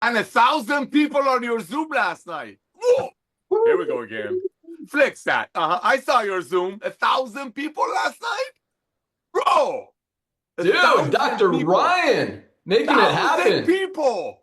And 1,000 people on your Zoom last night. Whoa. Here we go again. Flex that. I saw your Zoom. 1,000 people last night? Bro. Dude, Dr. Ryan making it happen. People.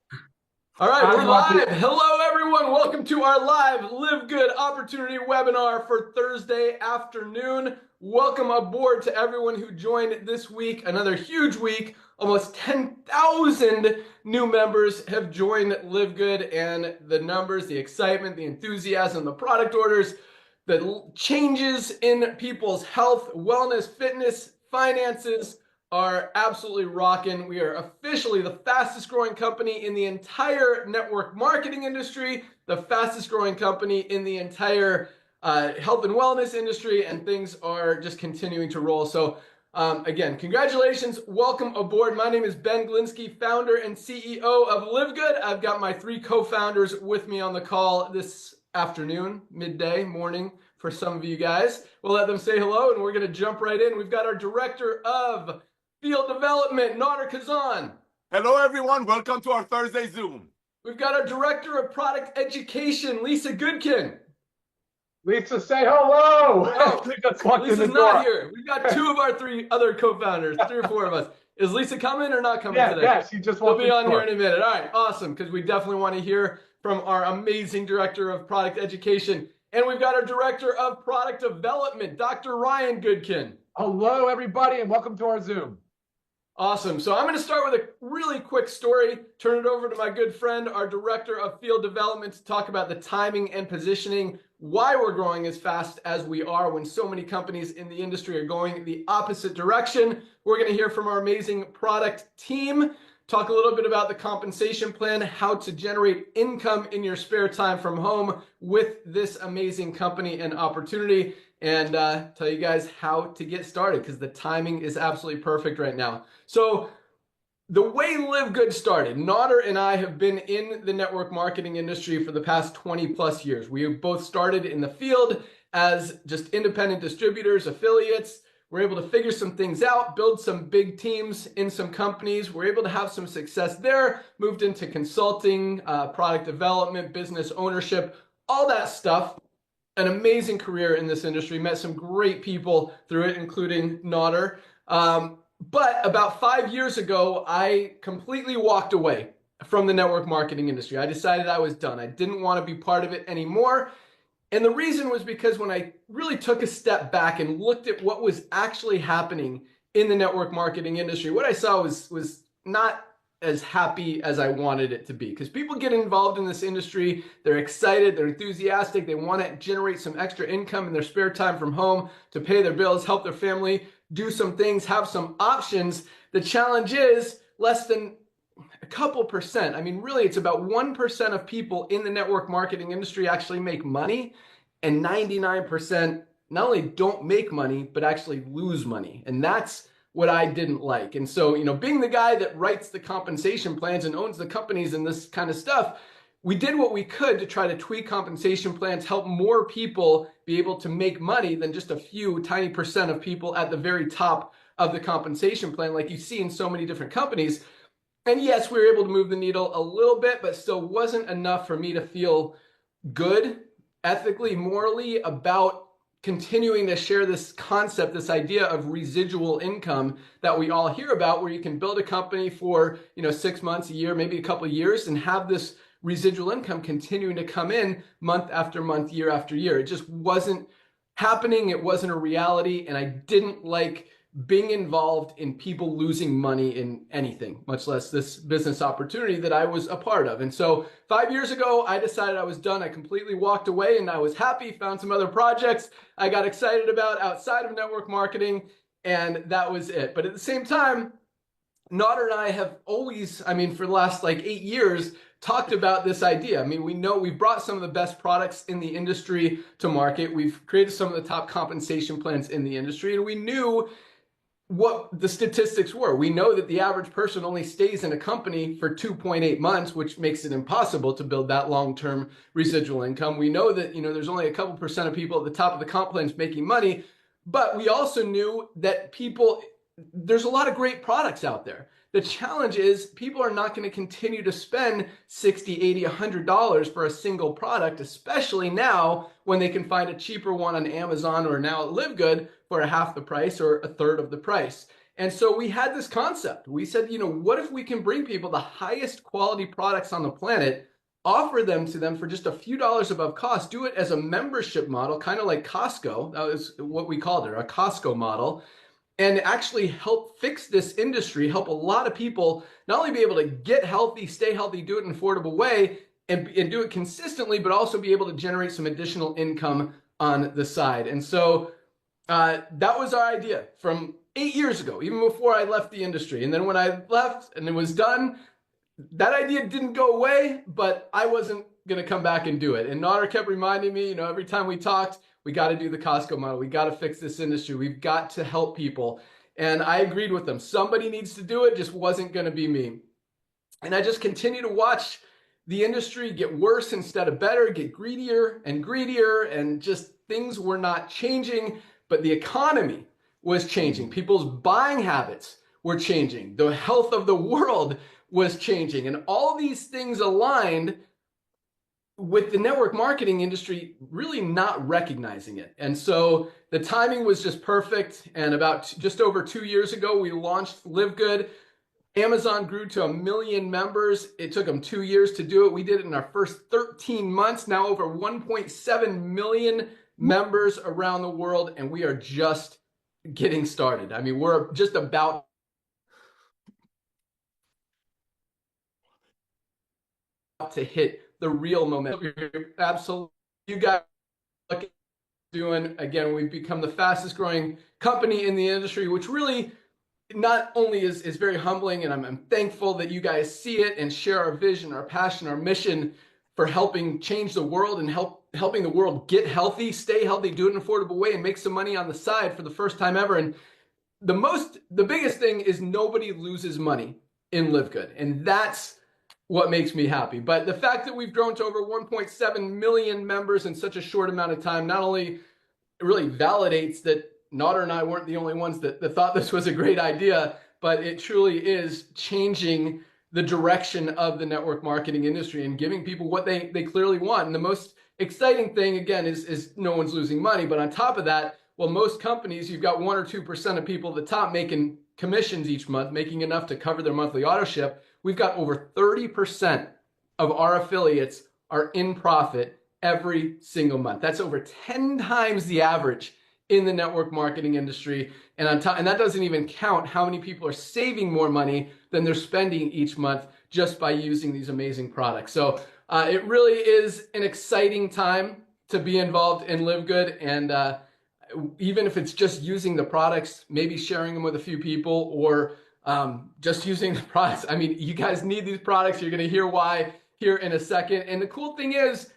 All right, we're live. Hello, everyone. Welcome to our live Live Good Opportunity webinar for Thursday afternoon. Welcome aboard to everyone who joined this week. Another huge week. Almost 10,000 new members have joined Live Good, and the numbers, the excitement, the enthusiasm, the product orders, the changes in people's health, wellness, fitness, finances are absolutely rocking. We are officially the fastest growing company in the entire network marketing industry, the fastest growing company in the entire health and wellness industry, and things are just continuing to roll. So again, congratulations. Welcome aboard. My name is Ben Glinsky, founder and CEO of Live Good. I've got my three co-founders with me on the call this afternoon, midday, morning for some of you guys. We'll let them say hello, and we're going to jump right in. We've got our director of field development, Nader Kazan. Hello, everyone. Welcome to our Thursday Zoom. We've got our director of product education, Lisa Goodkin. Lisa, say hello. Oh, Lisa's not here. We've got two of our three other co-founders, 3 or 4 of us. Is Lisa coming or not coming today? Yeah, she just will be on here in a minute. All right, awesome, because we definitely want to hear from our amazing director of product education. And we've got our director of product development, Dr. Ryan Goodkin. Hello, everybody, and welcome to our Zoom. Awesome. So I'm going to start with a really quick story, turn it over to my good friend, our director of field development, to talk about the timing and positioning, why we're growing as fast as we are when so many companies in the industry are going the opposite direction. We're going to hear from our amazing product team, talk a little bit about the compensation plan, how to generate income in your spare time from home with this amazing company and opportunity, and tell you guys how to get started because the timing is absolutely perfect right now. So the way Live Good started, Nader and I have been in the network marketing industry for the past 20 plus years. We have both started in the field as just independent distributors, affiliates. We're able to figure some things out, build some big teams in some companies. We're able to have some success there, moved into consulting, product development, business ownership, all that stuff. An amazing career in this industry, met some great people through it, including Nader. But about 5 years ago, I completely walked away from the network marketing industry. I decided I was done. I didn't want to be part of it anymore. And the reason was because when I really took a step back and looked at what was actually happening in the network marketing industry, what I saw was not as happy as I wanted it to be. Because people get involved in this industry, they're excited, they're enthusiastic, they want to generate some extra income in their spare time from home to pay their bills, help their family, do some things, have some options. The challenge is less than a couple percent. I mean, really, it's about 1% of people in the network marketing industry actually make money, and 99% not only don't make money, but actually lose money. And that's what I didn't like. And so, being the guy that writes the compensation plans and owns the companies and this kind of stuff, we did what we could to try to tweak compensation plans, help more people be able to make money than just a few tiny percent of people at the very top of the compensation plan, like you see in so many different companies. And yes, we were able to move the needle a little bit, but still wasn't enough for me to feel good, ethically, morally about continuing to share this concept, this idea of residual income that we all hear about, where you can build a company for 6 months, a year, maybe a couple of years, and have this residual income continuing to come in month after month, year after year. It just wasn't happening. It wasn't a reality. And I didn't like being involved in people losing money in anything, much less this business opportunity that I was a part of. And so 5 years ago, I decided I was done. I completely walked away, and I was happy, found some other projects I got excited about outside of network marketing, and that was it. But at the same time, Nader and I have always, for the last 8 years, talked about this idea. We know we've brought some of the best products in the industry to market. We've created some of the top compensation plans in the industry, and we knew what the statistics were. We know that the average person only stays in a company for 2.8 months, which makes it impossible to build that long-term residual income. We know that, there's only a couple percent of people at the top of the comp plans making money, but we also knew that there's a lot of great products out there. The challenge is people are not going to continue to spend $60, $80, $100 for a single product, especially now when they can find a cheaper one on Amazon or now at LiveGood for half the price or a third of the price. And so we had this concept. We said, what if we can bring people the highest quality products on the planet, offer them to them for just a few dollars above cost, do it as a membership model, kind of like Costco. That was what we called it, a Costco model, and actually help fix this industry, help a lot of people not only be able to get healthy, stay healthy, do it in an affordable way, and do it consistently, but also be able to generate some additional income on the side. And so that was our idea from 8 years ago, even before I left the industry. And then when I left and it was done, that idea didn't go away, but I wasn't going to come back and do it. And Nader kept reminding me, every time we talked, we got to do the Costco model. We got to fix this industry. We've got to help people. And I agreed with them. Somebody needs to do it. Just wasn't going to be me. And I just continue to watch the industry get worse instead of better, get greedier, and just things were not changing, but the economy was changing. People's buying habits were changing. The health of the world was changing. And all these things aligned with the network marketing industry really not recognizing it. And so the timing was just perfect. And about just over 2 years ago, we launched LiveGood. Amazon grew to 1 million members. It took them 2 years to do it. We did it in our first 13 months, now over 1.7 million members around the world. And we are just getting started. I mean, we're just about to hit the real momentum. Absolutely. You guys are doing, again, we've become the fastest growing company in the industry, which really not only is very humbling, and I'm thankful that you guys see it and share our vision, our passion, our mission for helping change the world and helping the world get healthy, stay healthy, do it in an affordable way, and make some money on the side for the first time ever. And the biggest thing is nobody loses money in LiveGood, and that's what makes me happy. But the fact that we've grown to over 1.7 million members in such a short amount of time not only really validates that Nader and I weren't the only ones that thought this was a great idea, but it truly is changing the direction of the network marketing industry and giving people what they clearly want. And the most exciting thing, again, is no one's losing money. But on top of that, well, most companies, you've got 1 or 2% of people at the top making commissions each month, making enough to cover their monthly auto ship. We've got over 30% of our affiliates are in profit every single month. That's over 10 times the average in the network marketing industry. And on top, and that doesn't even count how many people are saving more money than they're spending each month just by using these amazing products. So it really is an exciting time to be involved in LiveGood. And even if it's just using the products, maybe sharing them with a few people, or just using the products. I mean, you guys need these products. You're going to hear why here in a second. And the cool thing is,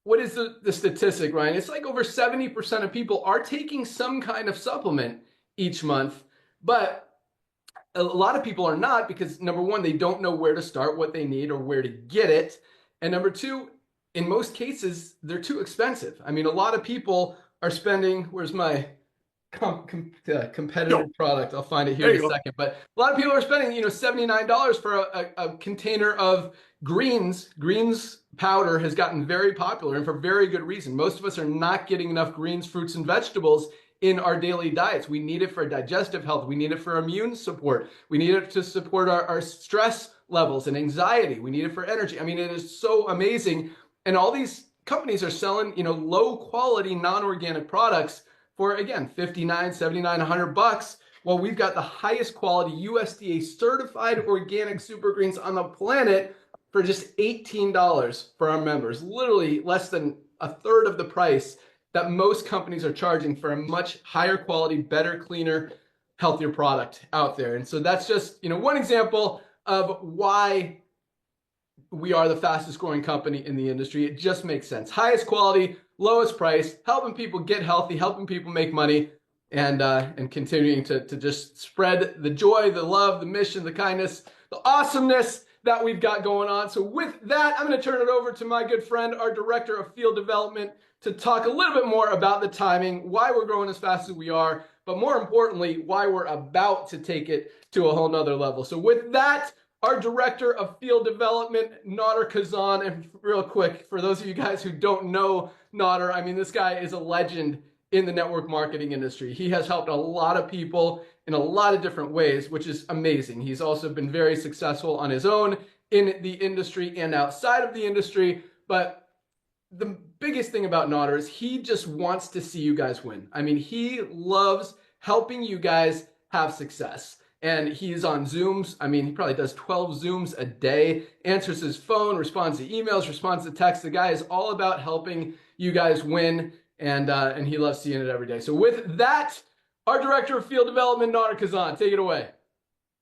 what is the statistic, Ryan? It's like over 70% of people are taking some kind of supplement each month, but a lot of people are not, because number one, they don't know where to start, what they need, or where to get it. And number two, in most cases, they're too expensive. I mean, a lot of people are spending, where's my competitive product? I'll find it here in a second. But a lot of people are spending, $79 for a container of greens. Greens powder has gotten very popular, and for very good reason. Most of us are not getting enough greens, fruits, and vegetables in our daily diets. We need it for digestive health. We need it for immune support. We need it to support our stress levels and anxiety. We need it for energy. I mean, it is so amazing. And all these companies are selling, low quality, non-organic products for, again, $59, $79, $100. Well, we've got the highest quality USDA certified organic super greens on the planet for just $18 for our members, literally less than a third of the price that most companies are charging for a much higher quality, better, cleaner, healthier product out there. And so that's just, one example of why we are the fastest growing company in the industry. It just makes sense. Highest quality, lowest price, helping people get healthy, helping people make money, and continuing to just spread the joy, the love, the mission, the kindness, the awesomeness that we've got going on. So with that, I'm going to turn it over to my good friend, our Director of Field Development, to talk a little bit more about the timing, why we're growing as fast as we are, but more importantly, why we're about to take it to a whole nother level. So with that, our Director of Field Development, Nader Kazan. And real quick, for those of you guys who don't know Nader, I mean, this guy is a legend in the network marketing industry. He has helped a lot of people in a lot of different ways, which is amazing. He's also been very successful on his own in the industry and outside of the industry. But the biggest thing about Nader is he just wants to see you guys win. I mean, he loves helping you guys have success. And he's on Zooms. I mean, he probably does 12 Zooms a day, answers his phone, responds to emails, responds to texts. The guy is all about helping you guys win, and he loves seeing it every day. So with that, our Director of Field Development, Nader Kazan, take it away.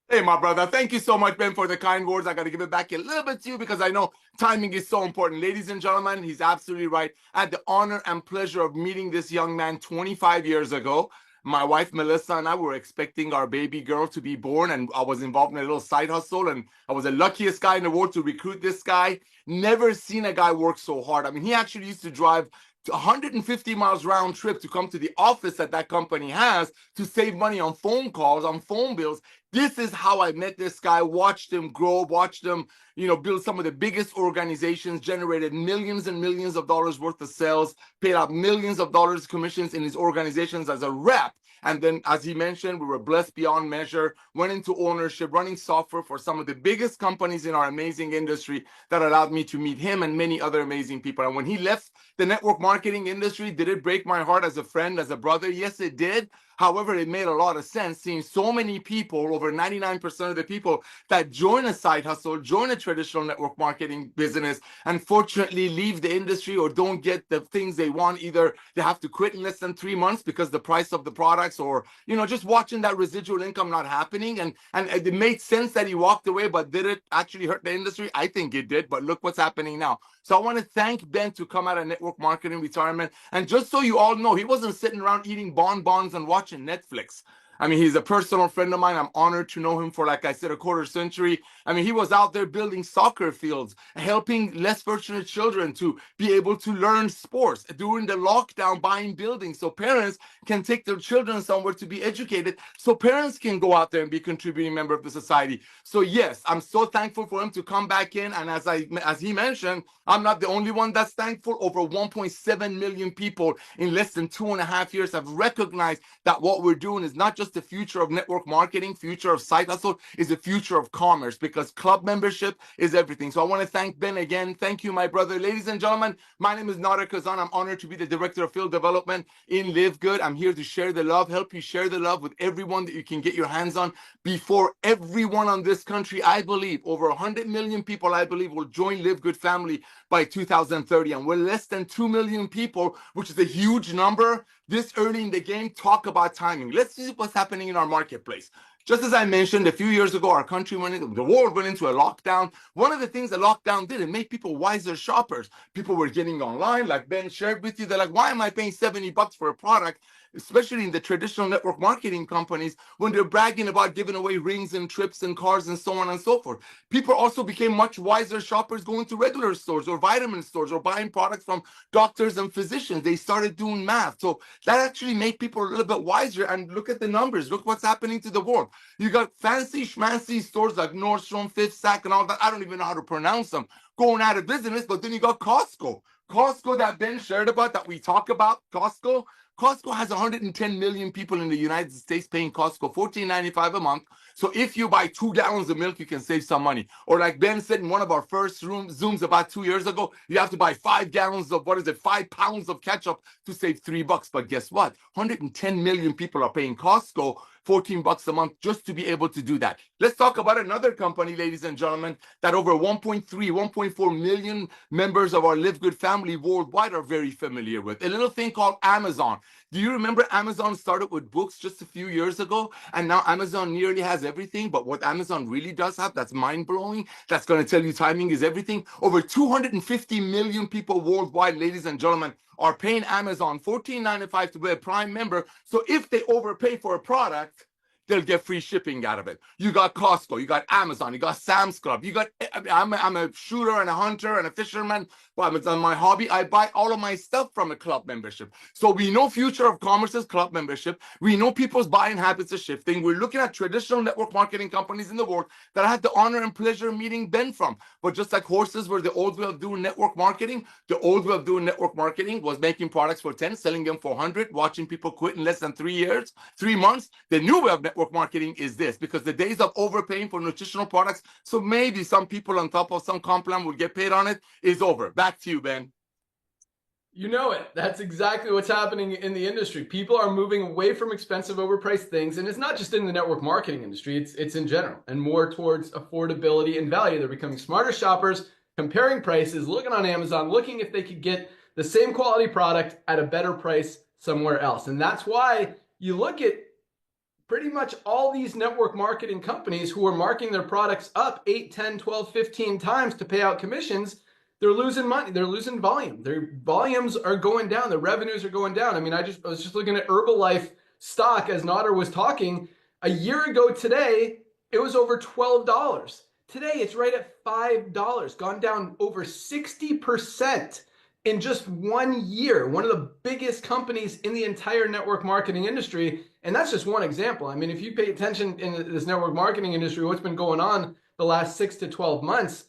Hey, my brother. Thank you so much, Ben, for the kind words. I got to give it back a little bit to you because I know timing is so important. Ladies and gentlemen, he's absolutely right. I had the honor and pleasure of meeting this young man 25 years ago. My wife, Melissa, and I were expecting our baby girl to be born, and I was involved in a little side hustle, and I was the luckiest guy in the world to recruit this guy. Never seen a guy work so hard. I mean, he actually used to drive 150 miles round trip to come to the office that company has to save money on phone calls, on phone bills. This is how I met this guy, watched him grow, watched him, build some of the biggest organizations, generated millions and millions of dollars worth of sales, paid out millions of dollars commissions in his organizations as a rep. And then, as he mentioned, we were blessed beyond measure, went into ownership, running software for some of the biggest companies in our amazing industry that allowed me to meet him and many other amazing people. And when he left the network marketing industry, did it break my heart as a friend, as a brother? Yes, it did. However, it made a lot of sense seeing so many people, over 99% of the people that join a side hustle, join a traditional network marketing business, unfortunately leave the industry or don't get the things they want. Either they have to quit in less than 3 months because the price of the products, or, just watching that residual income not happening. And it made sense that he walked away, but did it actually hurt the industry? I think it did, but look what's happening now. So I want to thank Ben to come out of network marketing retirement. And just so you all know, he wasn't sitting around eating bonbons and watching Netflix. I mean, he's a personal friend of mine. I'm honored to know him for, like I said, a quarter century. I mean, he was out there building soccer fields, helping less fortunate children to be able to learn sports during the lockdown, buying buildings so parents can take their children somewhere to be educated, so parents can go out there and be a contributing member of the society. So yes, I'm so thankful for him to come back in. And as he mentioned, I'm not the only one that's thankful. Over 1.7 million people in less than 2.5 years have recognized that what we're doing is not just the future of network marketing, future of side hustle, is the future of commerce, because club membership is everything. So I want to thank Ben again. Thank you, my brother. Ladies and gentlemen, my name is Nader Kazan. I'm honored to be the Director of Field Development in LiveGood. I'm here to share the love, help you share the love with everyone that you can get your hands on. Before everyone on this country, I believe, over 100 million people, I believe, will join LiveGood family by 2030. And we're less than 2 million people, which is a huge number. This early in the game, talk about timing. Let's see what's happening in our marketplace. Just as I mentioned, a few years ago, our country the world went into a lockdown. One of the things the lockdown did, it made people wiser shoppers. People were getting online, like Ben shared with you. They're like, why am I paying $70 for a product, especially in the traditional network marketing companies, when they're bragging about giving away rings and trips and cars and so on and so forth? People also became much wiser shoppers, going to regular stores or vitamin stores or buying products from doctors and physicians. They started doing math. So that actually made people a little bit wiser. And look at the numbers. Look what's happening to the world. You got fancy schmancy stores like Nordstrom, Fifth Sack, and all that. I don't even know how to pronounce them, going out of business. But then you got Costco. Costco that Ben shared about, that we talk about, Costco. Costco has 110 million people in the United States paying Costco $14.95 a month. So if you buy 2 gallons of milk, you can save some money. Or like Ben said in one of our first Zooms about 2 years ago, you have to buy 5 gallons of, 5 pounds of ketchup to save $3. But guess what? 110 million people are paying Costco $14 a month just to be able to do that. Let's talk about another company, ladies and gentlemen, that over 1.4 million members of our LiveGood family worldwide are very familiar with. A little thing called Amazon. Do you remember Amazon started with books just a few years ago? And now Amazon nearly has everything. But what Amazon really does have that's mind-blowing, that's going to tell you timing is everything. Over 250 million people worldwide, ladies and gentlemen, are paying Amazon $14.95 to be a Prime member. So if they overpay for a product, they'll get free shipping out of it. You got Costco, you got Amazon, you got Sam's Club, you got, I'm a shooter and a hunter and a fisherman. Well, it's on my hobby. I buy all of my stuff from a club membership. So we know future of commerce is club membership. We know people's buying habits are shifting. We're looking at traditional network marketing companies in the world that I had the honor and pleasure of meeting Ben from. But just like horses were the old way of doing network marketing, the old way of doing network marketing was making products for 10, selling them for 100, watching people quit in less than 3 months. The new way of network marketing is this, because the days of overpaying for nutritional products, so maybe some people on top of some comp plan will get paid on it, is over. Back to you, Ben. You know it. That's exactly what's happening in the industry. People are moving away from expensive, overpriced things, and it's not just in the network marketing industry, it's in general, and more towards affordability and value. They're becoming smarter shoppers, comparing prices, looking on Amazon, looking if they could get the same quality product at a better price somewhere else. And that's why you look at pretty much all these network marketing companies who are marking their products up 8, 10, 12, 15 times to pay out commissions. They're losing money. They're losing volume. Their volumes are going down. Their revenues are going down. I mean, I was just looking at Herbalife stock as Nader was talking. A year ago today, it was over $12. Today, it's right at $5, gone down over 60% in just 1 year. One of the biggest companies in the entire network marketing industry. And that's just one example. I mean, if you pay attention in this network marketing industry, what's been going on the last 6 to 12 months,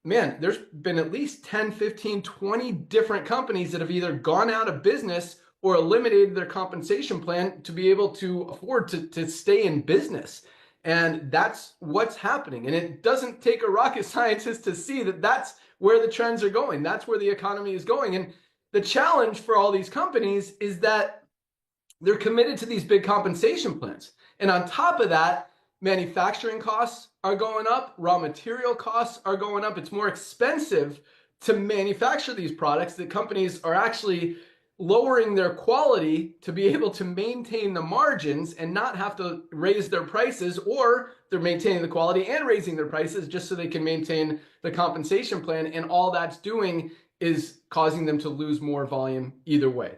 man, there's been at least 10, 15, 20 different companies that have either gone out of business or eliminated their compensation plan to be able to afford to stay in business. And that's what's happening. And it doesn't take a rocket scientist to see that that's where the trends are going. That's where the economy is going. And the challenge for all these companies is that they're committed to these big compensation plans. And on top of that, manufacturing costs are going up, raw material costs are going up. It's more expensive to manufacture these products. The companies are actually lowering their quality to be able to maintain the margins and not have to raise their prices, or they're maintaining the quality and raising their prices just so they can maintain the compensation plan. And all that's doing is causing them to lose more volume either way.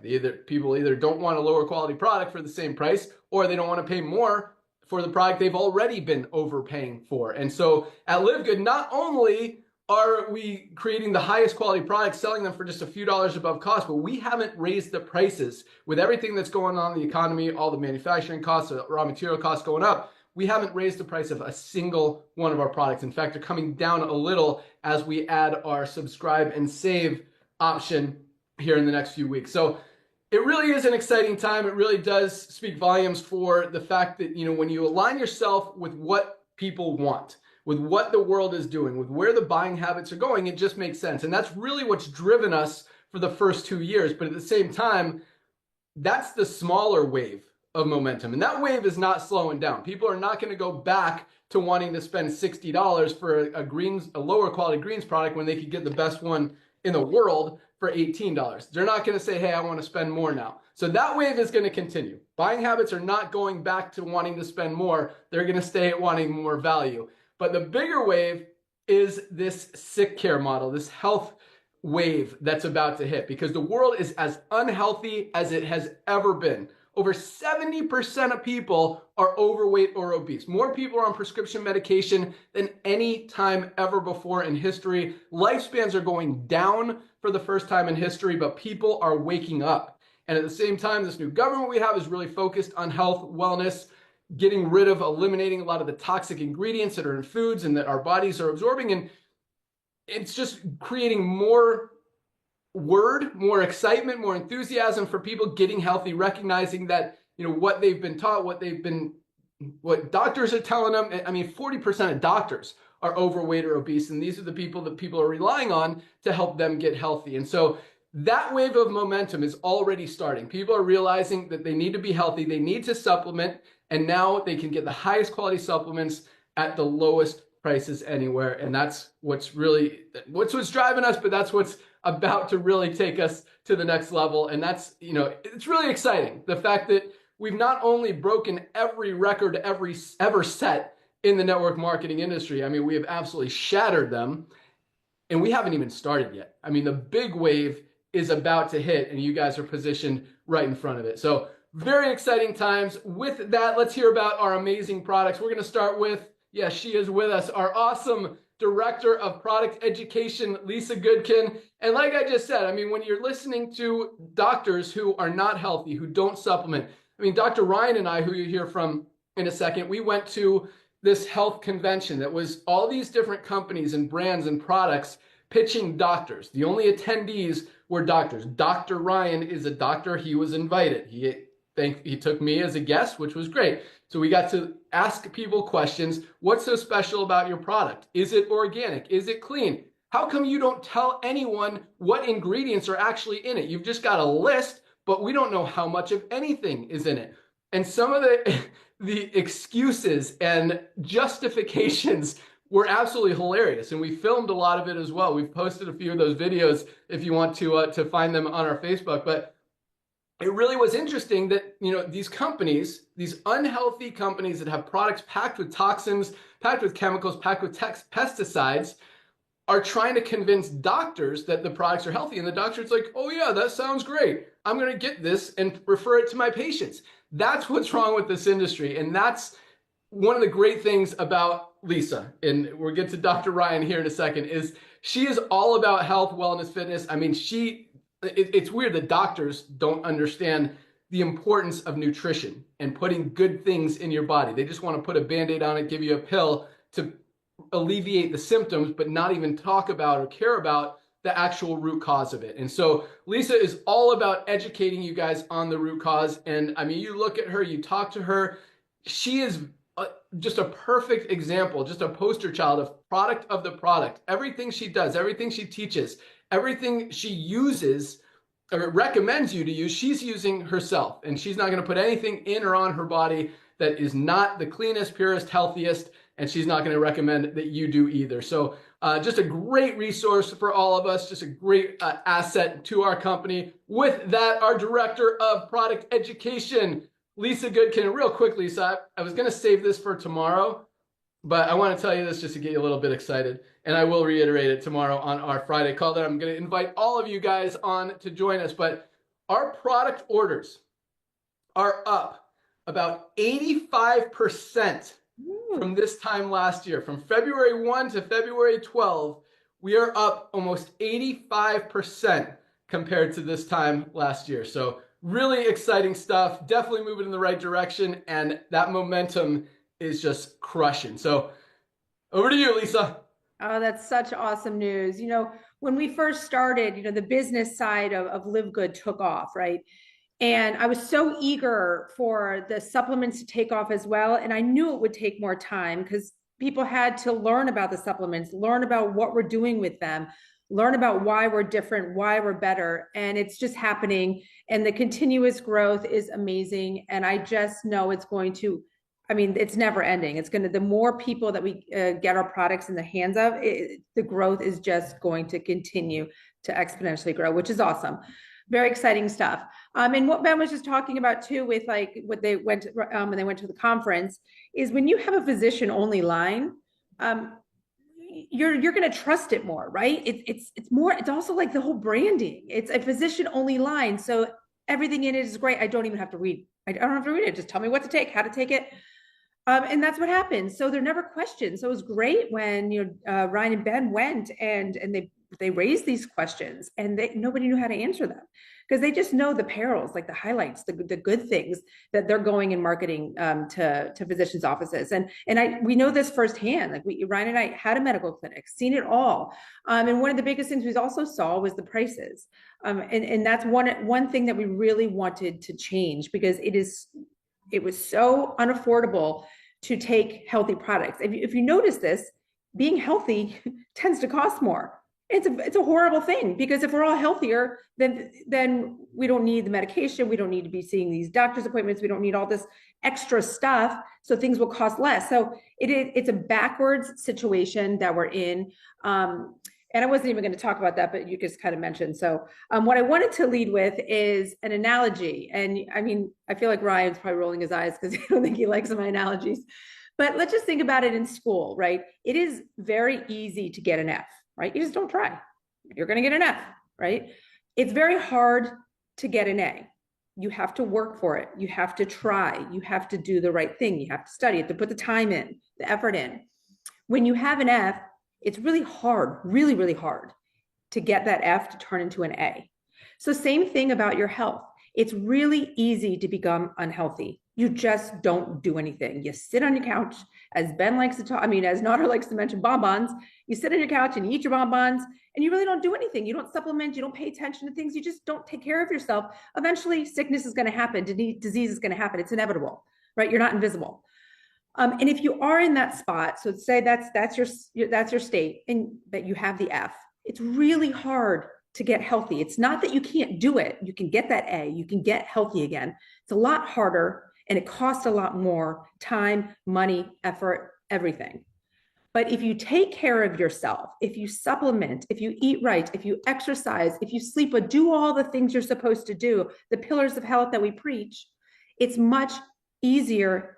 People either don't want a lower quality product for the same price, or they don't want to pay more for the product they've already been overpaying for. And so at LiveGood, not only are we creating the highest quality products, selling them for just a few dollars above cost, but we haven't raised the prices. With everything that's going on in the economy, all the manufacturing costs, the raw material costs going up, we haven't raised the price of a single one of our products. In fact, they're coming down a little as we add our subscribe and save option here in the next few weeks. So it really is an exciting time. It really does speak volumes for the fact that, when you align yourself with what people want, with what the world is doing, with where the buying habits are going, it just makes sense. And that's really what's driven us for the first 2 years. But at the same time, that's the smaller wave of momentum. And that wave is not slowing down. People are not going to go back to wanting to spend $60 for a lower quality greens product when they could get the best one in the world for $18. They're not going to say, hey, I want to spend more now. So that wave is going to continue. Buying habits are not going back to wanting to spend more. They're going to stay at wanting more value. But the bigger wave is this sick care model, this health wave that's about to hit, because the world is as unhealthy as it has ever been. Over 70% of people are overweight or obese. More people are on prescription medication than any time ever before in history. Lifespans are going down for the first time in history, but people are waking up. And at the same time, this new government we have is really focused on health, wellness, getting rid of, eliminating a lot of the toxic ingredients that are in foods and that our bodies are absorbing. And it's just creating more more excitement, more enthusiasm for people getting healthy, recognizing that, what they've been taught, what doctors are telling them. I mean, 40% of doctors are overweight or obese, and these are the people that people are relying on to help them get healthy. And so that wave of momentum is already starting. People are realizing that they need to be healthy, they need to supplement, and now they can get the highest quality supplements at the lowest prices anywhere. And that's what's driving us, but that's what's about to really take us to the next level. And that's, it's really exciting. The fact that we've not only broken every record ever set in the network marketing industry. I mean, we have absolutely shattered them, and we haven't even started yet. I mean, the big wave is about to hit, and you guys are positioned right in front of it. So very exciting times. With that, let's hear about our amazing products. We're going to start with, yes, she is with us, our awesome Director of Product Education, Lisa Goodkin. And like I just said, I mean, when you're listening to doctors who are not healthy, who don't supplement, I mean, Dr. Ryan and I, who you hear from in a second, we went to this health convention that was all these different companies and brands and products pitching doctors. The only attendees were doctors. Dr. Ryan is a doctor. He was invited. He took me as a guest, which was great. So we got to ask people questions. What's so special about your product? Is it organic? Is it clean? How come you don't tell anyone what ingredients are actually in it? You've just got a list, but we don't know how much of anything is in it. And some of the excuses and justifications were absolutely hilarious. And we filmed a lot of it as well. We've posted a few of those videos if you want to find them on our Facebook. But it really was interesting that, you know, these companies, these unhealthy companies that have products packed with toxins, packed with chemicals, packed with pesticides, are trying to convince doctors that the products are healthy. And the doctor's like, oh yeah, that sounds great. I'm going to get this and refer it to my patients. That's what's wrong with this industry. And that's one of the great things about Lisa, and we'll get to Dr. Ryan here in a second, is she is all about health, wellness, fitness. I mean, it's weird that doctors don't understand the importance of nutrition and putting good things in your body. They just want to put a Band-Aid on it, give you a pill to alleviate the symptoms, but not even talk about or care about the actual root cause of it. And so Lisa is all about educating you guys on the root cause. And I mean, you look at her, you talk to her, she is just a perfect example, just a poster child of product of the product. Everything she does, everything she teaches, everything she uses or recommends you to use, she's using herself. And she's not going to put anything in or on her body that is not the cleanest, purest, healthiest. And she's not going to recommend that you do either. So just a great resource for all of us, just a great asset to our company. With that, our Director of Product Education, Lisa Goodkin. Real quick, Lisa, I was going to save this for tomorrow, but I want to tell you this just to get you a little bit excited. And I will reiterate it tomorrow on our Friday call that I'm going to invite all of you guys on to join us. But our product orders are up about 85% from this time last year. From February 1 to February 12, we are up almost 85% compared to this time last year. So really exciting stuff, definitely moving in the right direction, and that momentum is just crushing. So over to you, Lisa. Oh, that's such awesome news. You know, when we first started, you know, the business side of LiveGood took off, right? And I was so eager for the supplements to take off as well. And I knew it would take more time because people had to learn about the supplements, learn about what we're doing with them, learn about why we're different, why we're better. And it's just happening. And the continuous growth is amazing. And I just know it's going to, I mean, it's never ending. It's going to, the more people that we get our products in the hands of, the growth is just going to continue to exponentially grow, which is awesome. Very exciting stuff. And what Ben was just talking about too, with like what they went when they went to the conference, is when you have a physician only line, you're going to trust it more, right? It's more. It's also like the whole branding. It's a physician only line, so everything in it is great. I don't even have to read. I don't have to read it. Just tell me what to take, how to take it. And that's what happened. So they're never questioned. So it was great when Ryan and Ben went and they raised these questions, and nobody knew how to answer them because they just know the perils, like the highlights, the good things that they're going and marketing to physicians' offices. And we know this firsthand. Like Ryan and I had a medical clinic, seen it all. And one of the biggest things we also saw was the prices. And that's one thing that we really wanted to change, because it was so unaffordable to take healthy products. If you notice this, being healthy tends to cost more. It's a horrible thing, because if we're all healthier, then we don't need the medication. We don't need to be seeing these doctor's appointments. We don't need all this extra stuff. So things will cost less. So it's a backwards situation that we're in. And I wasn't even going to talk about that, but you just kind of mentioned. So what I wanted to lead with is an analogy. And I mean, I feel like Ryan's probably rolling his eyes because I don't think he likes my analogies. But let's just think about it in school, right? It is very easy to get an F, right? You just don't try. You're going to get an F, right? It's very hard to get an A. you have to work for it. You have to try. You have to do the right thing. You have to study. You have to put the time in, the effort in. When you have an F, it's really hard, really, really hard to get that F to turn into an A. So same thing about your health. It's really easy to become unhealthy. You just don't do anything. You sit on your couch, as Ben likes to talk, as Nader likes to mention bonbons. You sit on your couch and you eat your bonbons, and you really don't do anything. You don't supplement, you don't pay attention to things, you just don't take care of yourself. Eventually, sickness is going to happen, disease is going to happen. It's inevitable, right? You're not invisible. And if you are in that spot, so say that's your state, and that you have the F, it's really hard to get healthy. It's not that you can't do it. You can get that A, you can get healthy again. It's a lot harder, and it costs a lot more time, money, effort, everything. But if you take care of yourself, if you supplement, if you eat right, if you exercise, if you sleep, but do all the things you're supposed to do, the pillars of health that we preach, it's much easier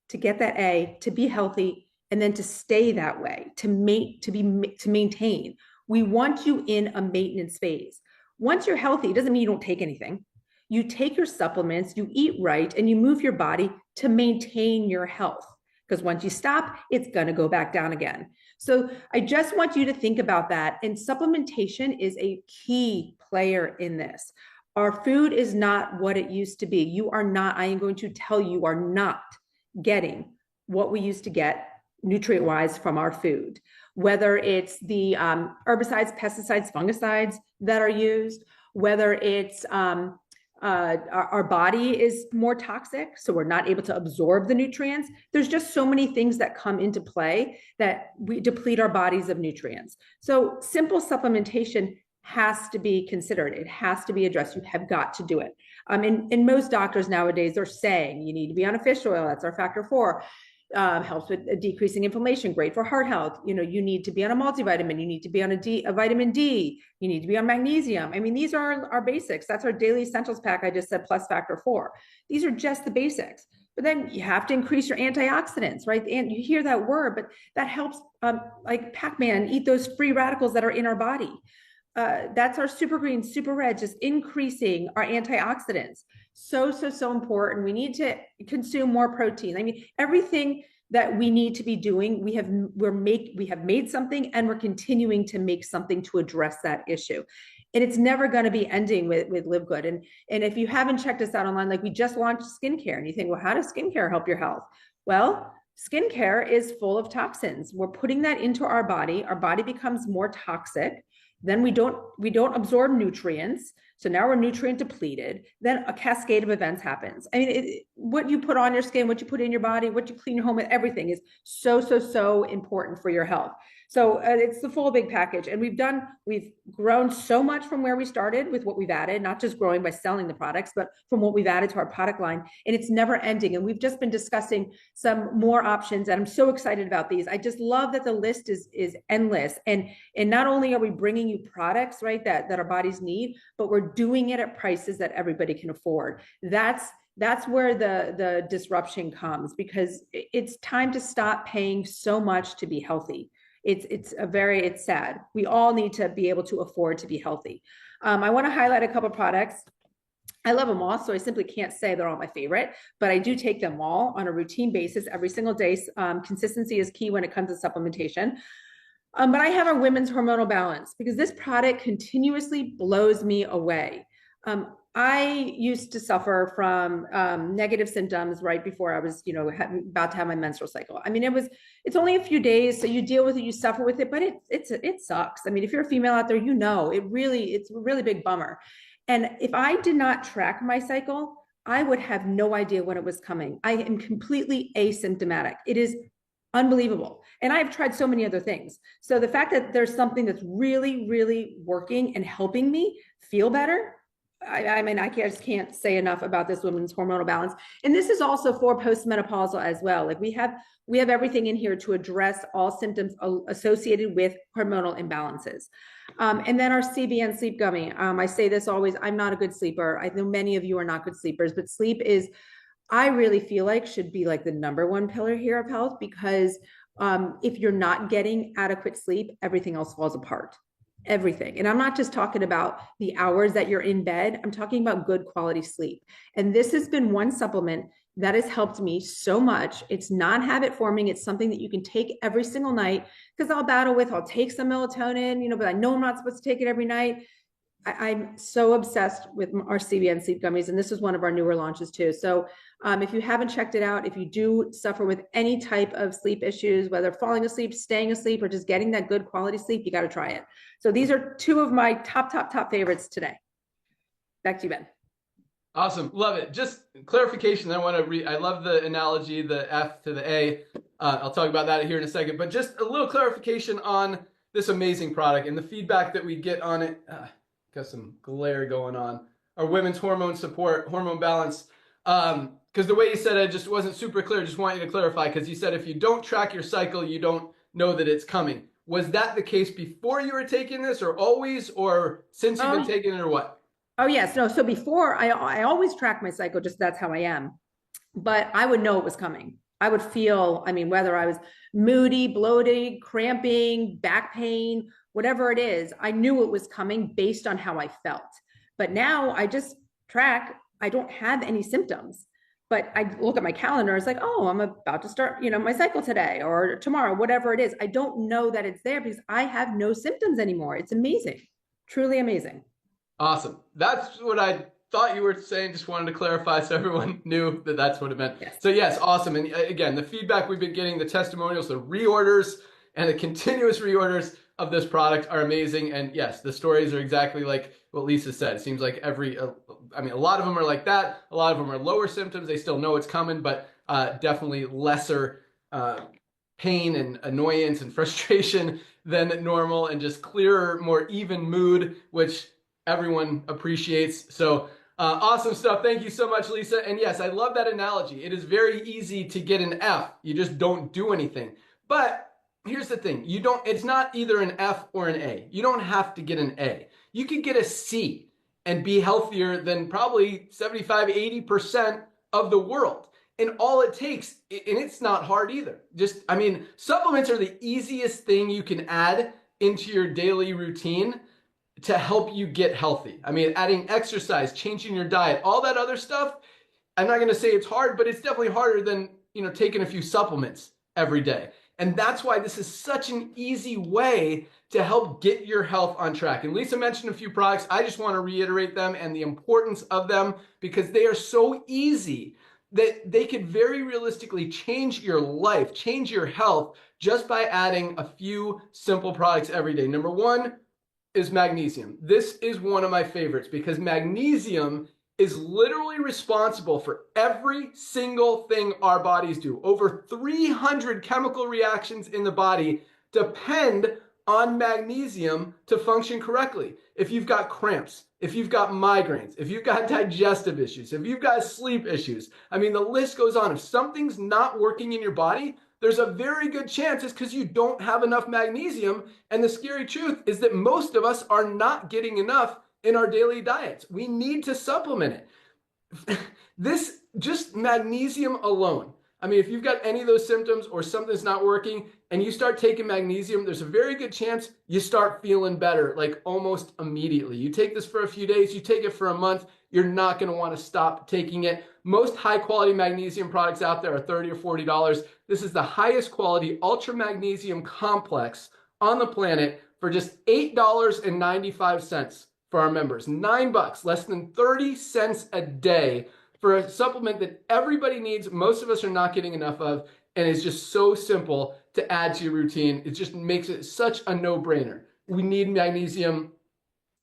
to get that A, to be healthy, and then to stay that way, to maintain. We want you in a maintenance phase. Once you're healthy, it doesn't mean you don't take anything. You take your supplements, you eat right, and you move your body to maintain your health. Because once you stop, it's going to go back down again. So I just want you to think about that. And supplementation is a key player in this. Our food is not what it used to be. You are not, I am going to tell you, are not getting what we used to get nutrient-wise from our food. Whether it's the herbicides, pesticides, fungicides that are used, whether it's our body is more toxic, so we're not able to absorb the nutrients. There's just so many things that come into play that we deplete our bodies of nutrients. So simple supplementation has to be considered. It has to be addressed. You have got to do it. And most doctors nowadays are saying you need to be on a fish oil. That's our factor 4. Helps with decreasing inflammation, great for heart health. You need to be on a multivitamin. You need to be on a vitamin D. You need to be on magnesium. These are our basics. That's our daily essentials pack. I just said plus factor 4. These are just the basics. But then you have to increase your antioxidants, right? And you hear that word, but that helps, like Pac-Man, eat those free radicals that are in our body. That's our super green, super red, just increasing our antioxidants. So important. We need to consume more protein. Everything that we need to be doing, we have made something, and we're continuing to make something to address that issue. And it's never going to be ending with LiveGood. And if you haven't checked us out online, like we just launched skincare, and you think, well, how does skincare help your health? Well, skincare is full of toxins. We're putting that into our body. Our body becomes more toxic. Then we don't absorb nutrients. So now we're nutrient depleted. Then a cascade of events happens. What you put on your skin, what you put in your body, what you clean your home with, everything is so important for your health. So it's the full big package. And we've grown so much from where we started with what we've added, not just growing by selling the products, but from what we've added to our product line. And it's never ending. And we've just been discussing some more options. And I'm so excited about these. I just love that the list is endless. And not only are we bringing you products, right, that our bodies need, but we're doing it at prices that everybody can afford. That's where the disruption comes, because it's time to stop paying so much to be healthy. It's sad. We all need to be able to afford to be healthy. I want to highlight a couple of products. I love them all, so I simply can't say they're all my favorite, but I do take them all on a routine basis every single day. Consistency is key when it comes to supplementation. But I have a women's hormonal balance, because this product continuously blows me away. I used to suffer from negative symptoms right before I was, about to have my menstrual cycle. It's only a few days, so you deal with it, you suffer with it, but it sucks. If you're a female out there, it's a really big bummer. And if I did not track my cycle, I would have no idea when it was coming. I am completely asymptomatic. It is unbelievable. And I've tried so many other things. So the fact that there's something that's really, really working and helping me feel better, I just can't say enough about this women's hormonal balance. And this is also for postmenopausal as well. Like we have everything in here to address all symptoms associated with hormonal imbalances. And then our CBN sleep gummy. I say this always, I'm not a good sleeper. I know many of you are not good sleepers, but sleep is, I really feel like, should be like the #1 pillar here of health, because if you're not getting adequate sleep, everything else falls apart. everything. And I'm not just talking about the hours that you're in bed. I'm talking about good quality sleep. And this has been one supplement that has helped me so much. It's non-habit forming. It's something that you can take every single night, because I'll take some melatonin, but I know I'm not supposed to take it every night. I'm so obsessed with our CBN sleep gummies, and this is one of our newer launches too. So if you haven't checked it out, if you do suffer with any type of sleep issues, whether falling asleep, staying asleep, or just getting that good quality sleep, you got to try it. So these are two of my top favorites today. Back to you, Ben. Awesome. Love it. Just clarification. I want to read. I love the analogy, the F to the A. I'll talk about that here in a second, but just a little clarification on this amazing product and the feedback that we get on it. Got some glare going on. Our women's hormone support, hormone balance. Because the way you said it just wasn't super clear. Just want you to clarify, because you said if you don't track your cycle, you don't know that it's coming. Was that the case before you were taking this, or always, or since you've been taking it, or what? Oh, yes. No. So before, I always track my cycle, just that's how I am. But I would know it was coming. I would feel, whether I was moody, bloated, cramping, back pain, whatever it is, I knew it was coming based on how I felt. But now I just track. I don't have any symptoms, but I look at my calendar. It's like, oh, I'm about to start, my cycle today or tomorrow, whatever it is. I don't know that it's there because I have no symptoms anymore. It's amazing. Truly amazing. Awesome. That's what I thought you were saying. Just wanted to clarify so everyone knew that that's what it meant. Yes. So yes, awesome. And again, the feedback we've been getting, the testimonials, the reorders, and the continuous reorders of this product are amazing. And yes, the stories are exactly like what Lisa said. It seems like a lot of them are like that. A lot of them are lower symptoms. They still know it's coming, but definitely lesser pain and annoyance and frustration than normal, and just clearer, more even mood, which everyone appreciates. So awesome stuff. Thank you so much, Lisa. And yes, I love that analogy. It is very easy to get an F. You just don't do anything. But here's the thing. It's not either an F or an A. You don't have to get an A. You could get a C and be healthier than probably 75, 80% of the world. And all it takes, and it's not hard either. Supplements are the easiest thing you can add into your daily routine to help you get healthy. Adding exercise, changing your diet, all that other stuff. I'm not going to say it's hard, but it's definitely harder than, taking a few supplements every day. And that's why this is such an easy way to help get your health on track. And Lisa mentioned a few products. I just want to reiterate them and the importance of them, because they are so easy that they could very realistically change your life, change your health, just by adding a few simple products every day. Number one is magnesium. This is one of my favorites because magnesium is literally responsible for every single thing our bodies do. Over 300 chemical reactions in the body depend on magnesium to function correctly. If you've got cramps, if you've got migraines, if you've got digestive issues, if you've got sleep issues, the list goes on. If something's not working in your body, there's a very good chance it's because you don't have enough magnesium. And the scary truth is that most of us are not getting enough in our daily diets. We need to supplement it. This, just magnesium alone. If you've got any of those symptoms or something's not working and you start taking magnesium, there's a very good chance you start feeling better, like almost immediately. You take this for a few days, you take it for a month, you're not going to want to stop taking it. Most high quality magnesium products out there are $30 or $40. This is the highest quality ultra magnesium complex on the planet for just $8.95 for our members. $9, less than 30 cents a day for a supplement that everybody needs. Most of us are not getting enough of, and it's just so simple to add to your routine. It just makes it such a no-brainer. We need magnesium,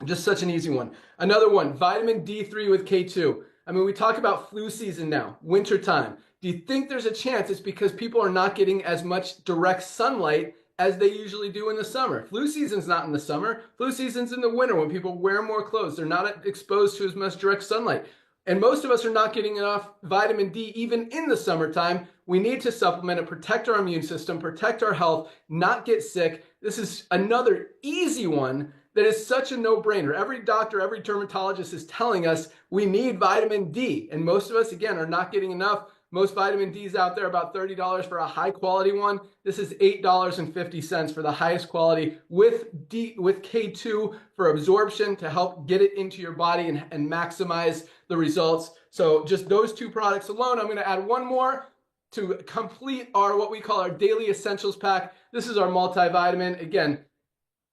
just such an easy one. Another one, vitamin D3 with K2. We talk about flu season now, wintertime. Do you think there's a chance it's because people are not getting as much direct sunlight as they usually do in the summer? Flu season's not in the summer. Flu season's in the winter when people wear more clothes. They're not exposed to as much direct sunlight. And most of us are not getting enough vitamin D even in the summertime. We need to supplement and protect our immune system, protect our health, not get sick. This is another easy one that is such a no-brainer. Every doctor, every dermatologist is telling us we need vitamin D. And most of us, again, are not getting enough. Most vitamin D's out there about $30 for a high quality one. This is $8.50 for the highest quality with K2 for absorption to help get it into your body and maximize the results. So just those two products alone. I'm going to add one more to complete our what we call our daily essentials pack. This is our multivitamin. Again,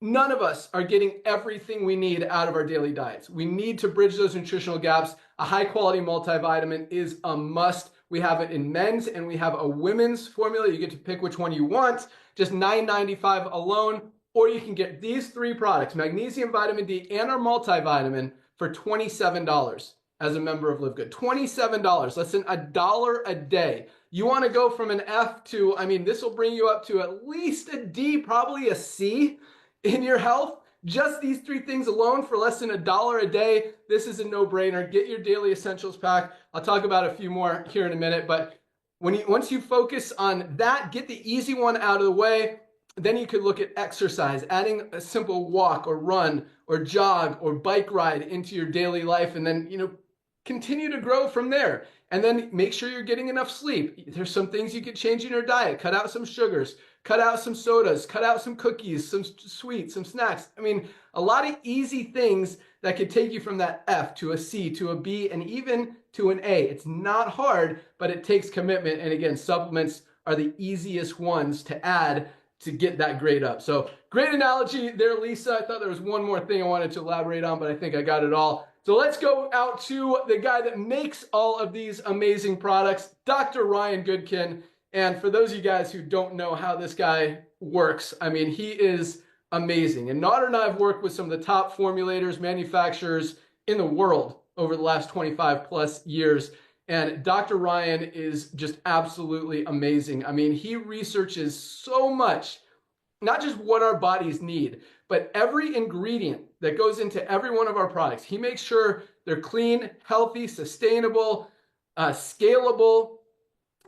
none of us are getting everything we need out of our daily diets. We need to bridge those nutritional gaps. A high quality multivitamin is a must. We have it in men's and we have a women's formula. You get to pick which one you want, just $9.95 alone, or you can get these three products, magnesium, vitamin D, and our multivitamin for $27 as a member of LiveGood. $27, less than $1 a day. You want to go from an F to, I mean, this will bring you up to at least a D, probably a C in your health. Just these three things alone for less than $1 a day. This is a no-brainer. Get your daily essentials pack. I'll talk about a few more here in a minute, but once you focus on that, get the easy one out of the way, then you could look at exercise, adding a simple walk or run or jog or bike ride into your daily life, and then, continue to grow from there. And then make sure you're getting enough sleep. There's some things you could change in your diet. Cut out some sugars, cut out some sodas, cut out some cookies, some sweets, some snacks. I mean, a lot of easy things that could take you from that F to a C to a B and even to an A. It's not hard, but it takes commitment. And again, supplements are the easiest ones to add to get that grade up. So great analogy there, Lisa. I thought there was one more thing I wanted to elaborate on, but I think I got it all. So let's go out to the guy that makes all of these amazing products, Dr. Ryan Goodkin. And for those of you guys who don't know how this guy works, I mean, he is amazing. And Nader and I have worked with some of the top formulators, manufacturers in the world over the last 25 plus years. And Dr. Ryan is just absolutely amazing. I mean, he researches so much, not just what our bodies need, but every ingredient that goes into every one of our products. He makes sure they're clean, healthy, sustainable, scalable.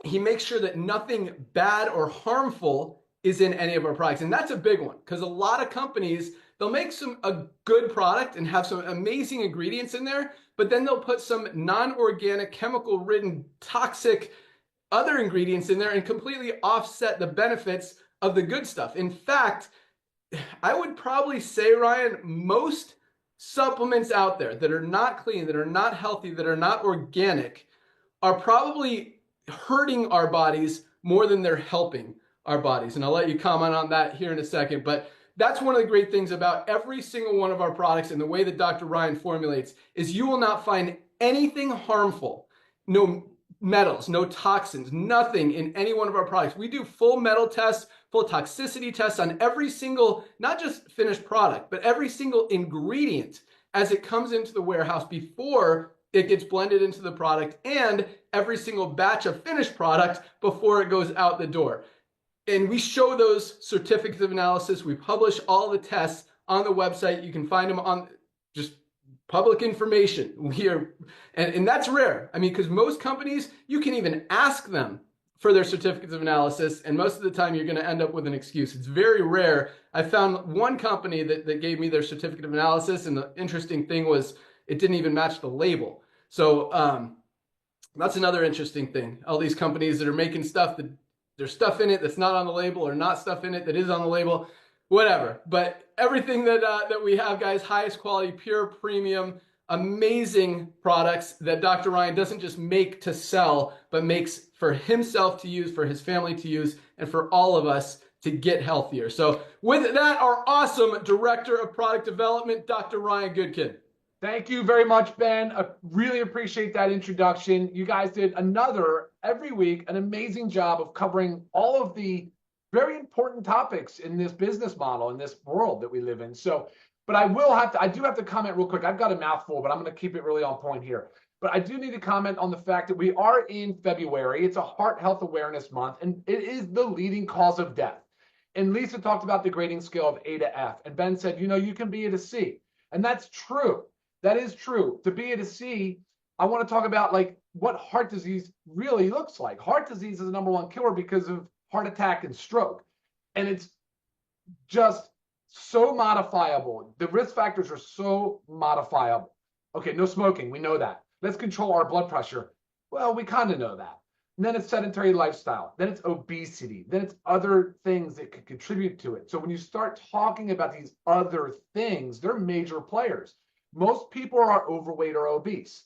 He makes sure that nothing bad or harmful is in any of our products. And that's a big one because a lot of companies, they'll make a good product and have some amazing ingredients in there, but then they'll put some non-organic, chemical-ridden, toxic other ingredients in there and completely offset the benefits of the good stuff. In fact, I would probably say, Ryan, most supplements out there that are not clean, that are not healthy, that are not organic, are probably hurting our bodies more than they're helping our bodies. And I'll let you comment on that here in a second. But that's one of the great things about every single one of our products and the way that Dr. Ryan formulates is you will not find anything harmful, no metals, no toxins, nothing in any one of our products. We do full metal tests, full toxicity tests on every single, not just finished product, but every single ingredient as it comes into the warehouse before it gets blended into the product, and every single batch of finished product before it goes out the door. And we show those certificates of analysis. We publish all the tests on the website. You can find them on just public information. And that's rare. I mean, because most companies, you can even ask them for their certificates of analysis, and most of the time you're going to end up with an excuse. It's very rare. I found one company that gave me their certificate of analysis, and the interesting thing was it didn't even match the label. So that's another interesting thing. All these companies that are making stuff that there's stuff in it that's not on the label, or not stuff in it that is on the label, whatever. But everything that we have, guys, highest quality, pure premium, amazing products that Dr. Ryan doesn't just make to sell, but makes for himself to use, for his family to use, and for all of us to get healthier. So with that, our awesome Director of Product Development, Dr. Ryan Goodkin. Thank you very much, Ben. I really appreciate that introduction. You guys did every week, an amazing job of covering all of the very important topics in this business model, in this world that we live in. So, but I do have to comment real quick. I've got a mouthful, but I'm going to keep it really on point here. But I do need to comment on the fact that we are in February. It's a Heart Health Awareness Month, and it is the leading cause of death. And Lisa talked about the grading scale of A to F. And Ben said, you can be at a C. And that's true. That is true. To be at a C, I want to talk about what heart disease really looks like. Heart disease is the #1 killer because of heart attack and stroke. And it's just so modifiable. The risk factors are so modifiable. Okay, no smoking. We know that. Let's control our blood pressure. Well, we kind of know that. And then it's sedentary lifestyle. Then it's obesity. Then it's other things that could contribute to it. So when you start talking about these other things, they're major players. Most people are overweight or obese.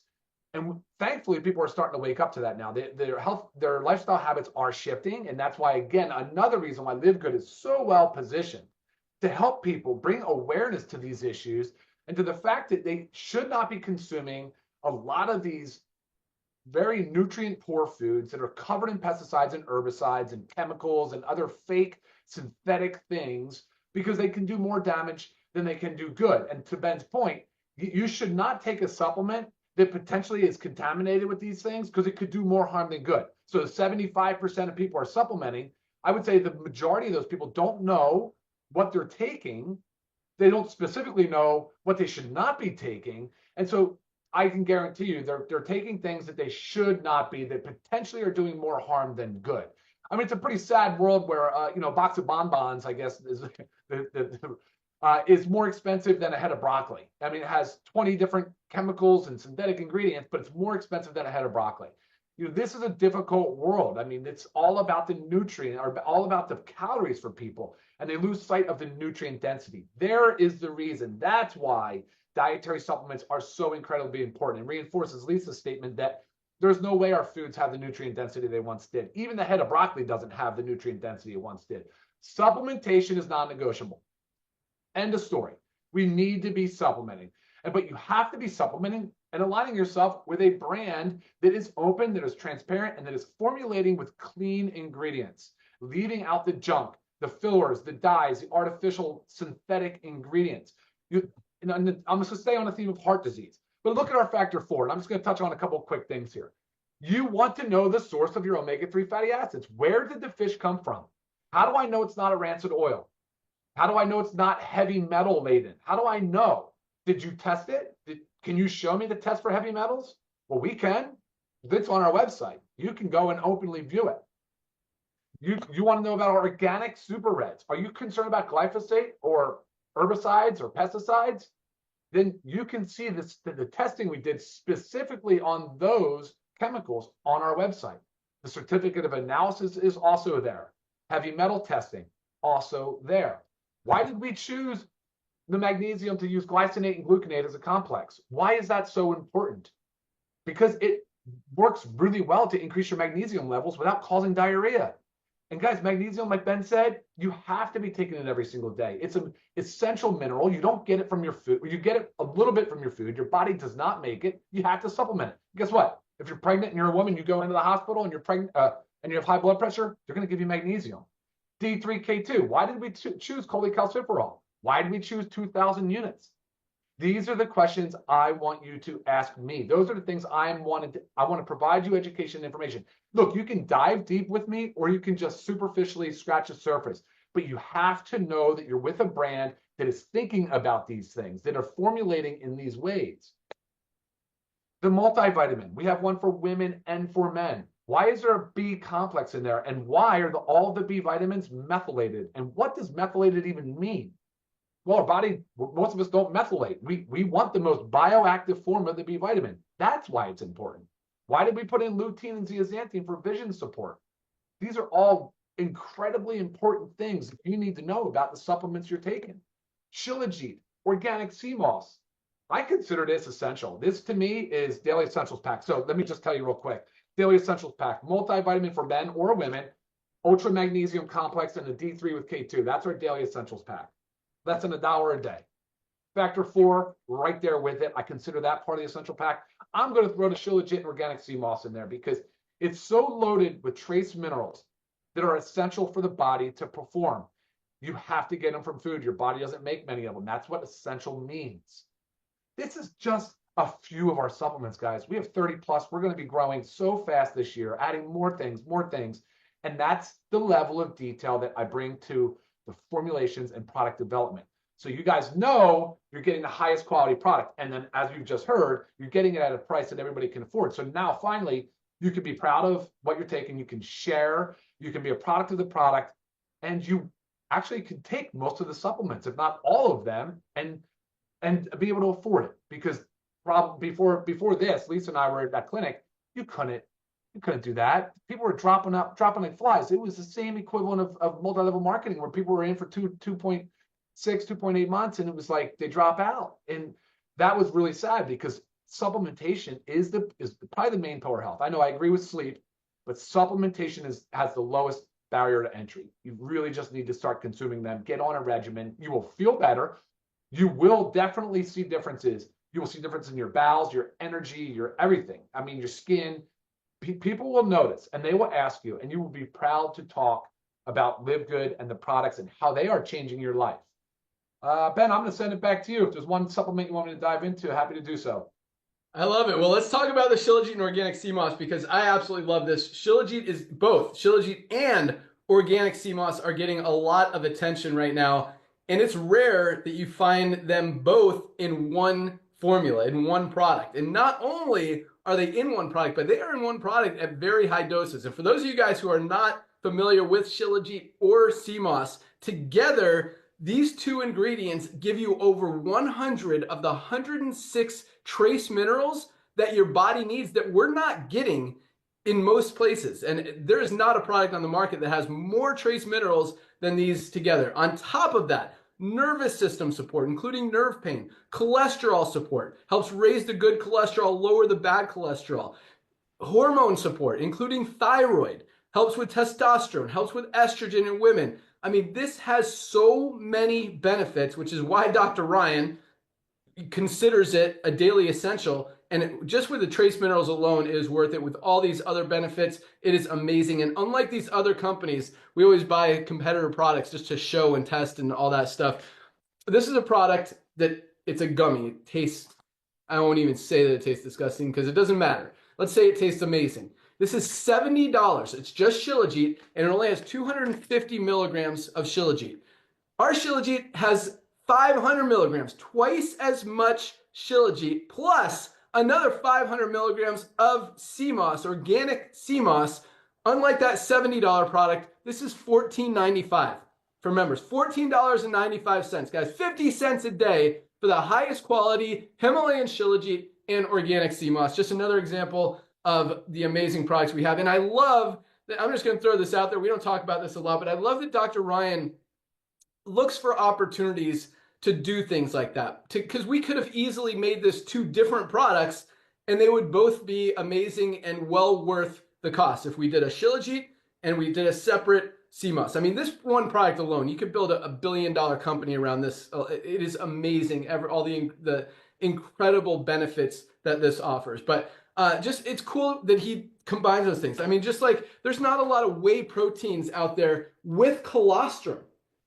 And thankfully, people are starting to wake up to that now. Their lifestyle habits are shifting. And that's why, again, another reason why LiveGood is so well positioned to help people bring awareness to these issues and to the fact that they should not be consuming a lot of these very nutrient poor foods that are covered in pesticides and herbicides and chemicals and other fake synthetic things, because they can do more damage than they can do good. And to Ben's point, you should not take a supplement that potentially is contaminated with these things, because it could do more harm than good. So 75% of people are supplementing. I would say the majority of those people don't know what they're taking. They don't specifically know what they should not be taking. And so I can guarantee you they're taking things that they should not be, that potentially are doing more harm than good. I mean, it's a pretty sad world where a box of bonbons, I guess, is more expensive than a head of broccoli. I mean, it has 20 different chemicals and synthetic ingredients, but it's more expensive than a head of broccoli. This is a difficult world. I mean, it's all about the nutrient, or all about the calories for people, and they lose sight of the nutrient density. There is the reason. That's why dietary supplements are so incredibly important, and reinforces Lisa's statement that there's no way our foods have the nutrient density they once did. Even the head of broccoli doesn't have the nutrient density it once did. Supplementation is non-negotiable. End of story. We need to be supplementing. But you have to be supplementing and aligning yourself with a brand that is open, that is transparent, and that is formulating with clean ingredients, leaving out the junk, the fillers, the dyes, the artificial synthetic ingredients. I'm going to stay on the theme of heart disease, but look at our factor 4, and I'm just going to touch on a couple of quick things here. You want to know the source of your omega-3 fatty acids. Where did the fish come from? How do I know it's not a rancid oil? How do I know it's not heavy metal laden? How do I know? Did you test it? Can you show me the test for heavy metals? Well, we can. It's on our website. You can go and openly view it. You want to know about organic super reds? Are you concerned about glyphosate or herbicides or pesticides? Then you can see the testing we did specifically on those chemicals on our website. The certificate of analysis is also there. Heavy metal testing, also there. Why did we choose the magnesium to use glycinate and gluconate as a complex? Why is that so important? Because it works really well to increase your magnesium levels without causing diarrhea. And guys, magnesium, like Ben said, you have to be taking it every single day. It's an essential mineral. You don't get it from your food. You get it a little bit from your food. Your body does not make it. You have to supplement it. Guess what? If you're pregnant and you're a woman, you go into the hospital and you're pregnant and you have high blood pressure, they're going to give you magnesium. D3K2. Why did we choose cholecalciferol? Why did we choose 2,000 units? These are the questions I want you to ask me. Those are the things I want to provide you education and information. Look, you can dive deep with me, or you can just superficially scratch the surface. But you have to know that you're with a brand that is thinking about these things, that are formulating in these ways. The multivitamin. We have one for women and for men. Why is there a B complex in there? And why are all the B vitamins methylated? And what does methylated even mean? Well, our body, most of us don't methylate. We want the most bioactive form of the B vitamin. That's why it's important. Why did we put in lutein and zeaxanthin for vision support? These are all incredibly important things that you need to know about the supplements you're taking. Shilajit, organic sea moss. I consider this essential. This to me is Daily Essentials Pack. So let me just tell you real quick. Daily Essentials Pack, multivitamin for men or women, ultra magnesium complex, and the D3 with K2. That's our Daily Essentials Pack. Less than $1 a day. Factor 4, right there with it. I consider that part of the essential pack. I'm going to throw the Shilajit and organic sea moss in there because it's so loaded with trace minerals that are essential for the body to perform. You have to get them from food. Your body doesn't make many of them. That's what essential means. This is just a few of our supplements, guys. We have 30 plus. We're going to be growing so fast this year, adding more things. And that's the level of detail that I bring to the formulations and product development. So you guys know you're getting the highest quality product. And then as you've just heard, you're getting it at a price that everybody can afford. So now finally, you can be proud of what you're taking. You can share, you can be a product of the product, and you actually can take most of the supplements, if not all of them, and be able to afford it. Because before this, Lisa and I were at that clinic, you couldn't You couldn't do that. People were dropping like flies. It was the same equivalent of multi-level marketing where people were in for 2.6, 2.8 months, and it was like they drop out. And that was really sad because supplementation is probably the main pillar of health. I know I agree with sleep, but supplementation has the lowest barrier to entry. You really just need to start consuming them, get on a regimen. You will feel better. You will definitely see differences. You will see difference in your bowels, your energy, your everything. I mean, your skin. People will notice and they will ask you, and you will be proud to talk about Live Good and the products and how they are changing your life. Ben, I'm going to send it back to you. If there's one supplement you want me to dive into, happy to do so. I love it. Well, let's talk about the Shilajit and organic sea moss because I absolutely love this. Shilajit is both. Shilajit and organic sea moss are getting a lot of attention right now. And it's rare that you find them both in one formula, in one product. And not only are they in one product, but they are in one product at very high doses. And for those of you guys who are not familiar with Shilajit or sea moss, together, these two ingredients give you over 100 of the 106 trace minerals that your body needs that we're not getting in most places. And there is not a product on the market that has more trace minerals than these together. On top of that, nervous system support, including nerve pain, cholesterol support, helps raise the good cholesterol, lower the bad cholesterol, hormone support, including thyroid, helps with testosterone, helps with estrogen in women. I mean, this has so many benefits, which is why Dr. Ryan considers it a daily essential. And just with the trace minerals alone, it is worth it. With all these other benefits, it is amazing. And unlike these other companies, we always buy competitor products just to show and test and all that stuff. This is a product that it's a gummy. It tastes, I won't even say that it tastes disgusting because it doesn't matter. Let's say it tastes amazing. This is $70. It's just Shilajit, and it only has 250 milligrams of Shilajit. Our Shilajit has 500 milligrams, twice as much Shilajit, plus another 500 milligrams of sea moss, organic sea moss. Unlike that $70 product, this is $14.95 for members. $14.95, guys. 50 cents a day for the highest quality Himalayan Shilajit and organic sea moss. Just another example of the amazing products we have. And I love that, I'm just going to throw this out there. We don't talk about this a lot, but I love that Dr. Ryan looks for opportunities to do things like that. Because we could have easily made this two different products and they would both be amazing and well worth the cost. If we did a Shilajit and we did a separate sea moss. I mean, this one product alone, you could build a $1 billion company around this. It is amazing, all the incredible benefits that this offers. But just it's cool that he combines those things. I mean, just like there's not a lot of whey proteins out there with colostrum,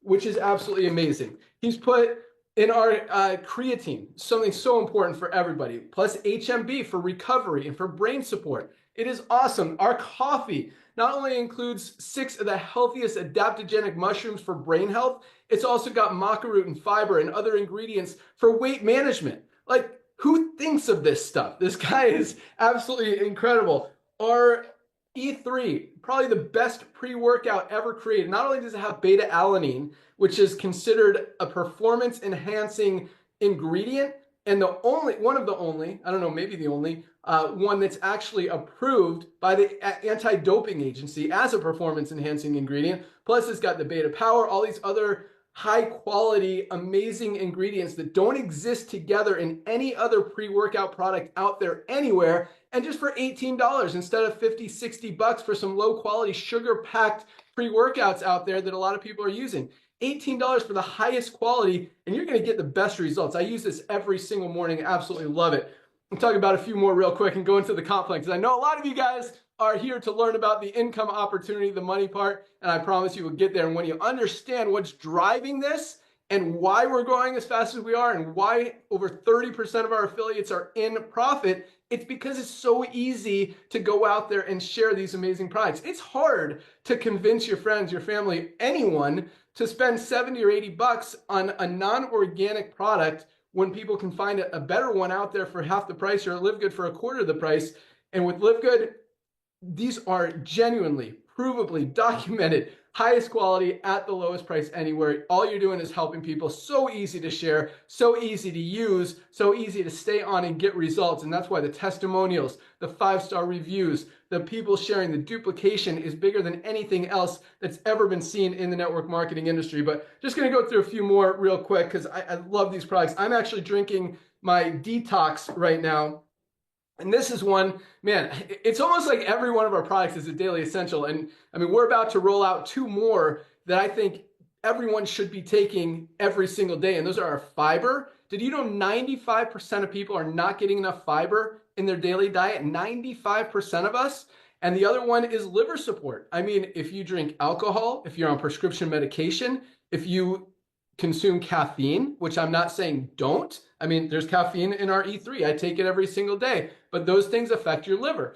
which is absolutely amazing. He's put in our creatine, something so important for everybody, plus HMB for recovery and for brain support. It is awesome. Our coffee not only includes 6 of the healthiest adaptogenic mushrooms for brain health, it's also got maca root and fiber and other ingredients for weight management. Like, who thinks of this stuff? This guy is absolutely incredible. Our E3, probably the best pre-workout ever created. Not only does it have beta-alanine, which is considered a performance-enhancing ingredient, and one of the only, I don't know, maybe the only one that's actually approved by the anti-doping agency as a performance-enhancing ingredient. Plus, it's got the beta power, all these other high-quality, amazing ingredients that don't exist together in any other pre-workout product out there anywhere. And just for $18 instead of $50, $60 for some low-quality, sugar-packed pre-workouts out there that a lot of people are using. $18 for the highest quality, and you're going to get the best results. I use this every single morning. Absolutely love it. I'm talking about a few more real quick and go into the comp plan, because I know a lot of you guys are here to learn about the income opportunity, the money part, and I promise you will get there. And when you understand what's driving this and why we're growing as fast as we are and why over 30% of our affiliates are in profit, it's because it's so easy to go out there and share these amazing products. It's hard to convince your friends, your family, anyone to spend 70 or 80 bucks on a non-organic product when people can find a better one out there for half the price, or Live Good for a quarter of the price. And with Live Good, these are genuinely, provably documented highest quality at the lowest price anywhere. All you're doing is helping people. So easy to share, so easy to use, so easy to stay on and get results. And that's why the testimonials, the 5-star reviews, the people sharing, the duplication is bigger than anything else that's ever been seen in the network marketing industry. But just going to go through a few more real quick because I love these products. I'm actually drinking my detox right now. And this is one, man, it's almost like every one of our products is a daily essential. And I mean, we're about to roll out 2 more that I think everyone should be taking every single day. And those are our fiber. Did you know 95% of people are not getting enough fiber in their daily diet? 95% of us. And the other one is liver support. I mean, if you drink alcohol, if you're on prescription medication, if you consume caffeine, which I'm not saying don't. I mean, there's caffeine in our E3. I take it every single day, but those things affect your liver.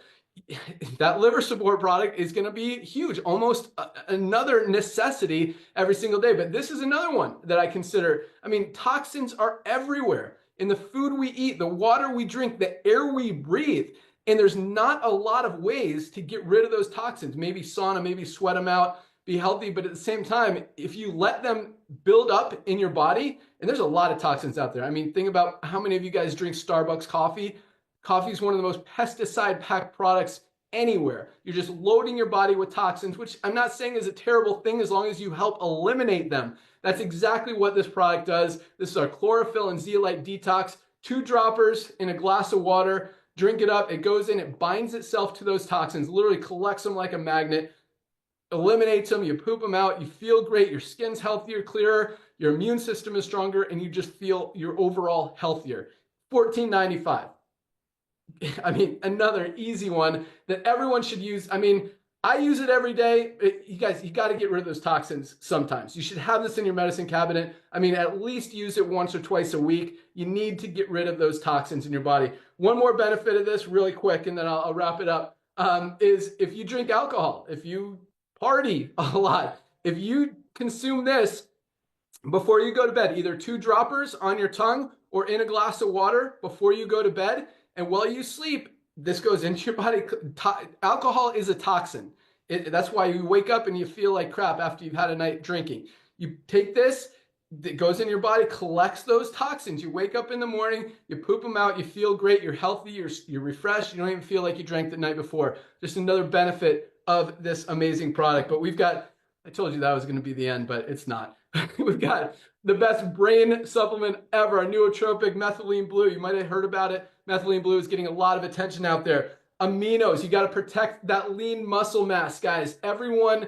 That liver support product is going to be huge, almost another necessity every single day. But this is another one that I consider. I mean, toxins are everywhere in the food we eat, the water we drink, the air we breathe. And there's not a lot of ways to get rid of those toxins. Maybe sauna, maybe sweat them out, be healthy. But at the same time, if you let them build up in your body, and there's a lot of toxins out there. I mean, think about how many of you guys drink Starbucks coffee. Coffee is one of the most pesticide-packed products anywhere. You're just loading your body with toxins, which I'm not saying is a terrible thing as long as you help eliminate them. That's exactly what this product does. This is our chlorophyll and zeolite detox. 2 droppers in a glass of water. Drink it up. It goes in. It binds itself to those toxins, literally collects them like a magnet, eliminates them. You poop them out. You feel great. Your skin's healthier, clearer. Your immune system is stronger, and you just feel you're overall healthier. $14.95. I mean, another easy one that everyone should use. I mean, I use it every day. You guys, you got to get rid of those toxins sometimes. You should have this in your medicine cabinet. I mean, at least use it once or twice a week. You need to get rid of those toxins in your body. One more benefit of this really quick, and then I'll wrap it up, is if you drink alcohol, if you party a lot, if you consume this before you go to bed, either 2 droppers on your tongue or in a glass of water before you go to bed, and while you sleep, this goes into your body. Alcohol is a toxin. That's why you wake up and you feel like crap after you've had a night drinking. You take this, it goes in your body, collects those toxins. You wake up in the morning, you poop them out, you feel great, you're healthy, you're refreshed, you don't even feel like you drank the night before. Just another benefit of this amazing product. But we've got, I told you that was going to be the end, but it's not. We've got the best brain supplement ever, a nootropic methylene blue. You might have heard about it. Methylene blue is getting a lot of attention out there. Aminos, you got to protect that lean muscle mass, guys. Everyone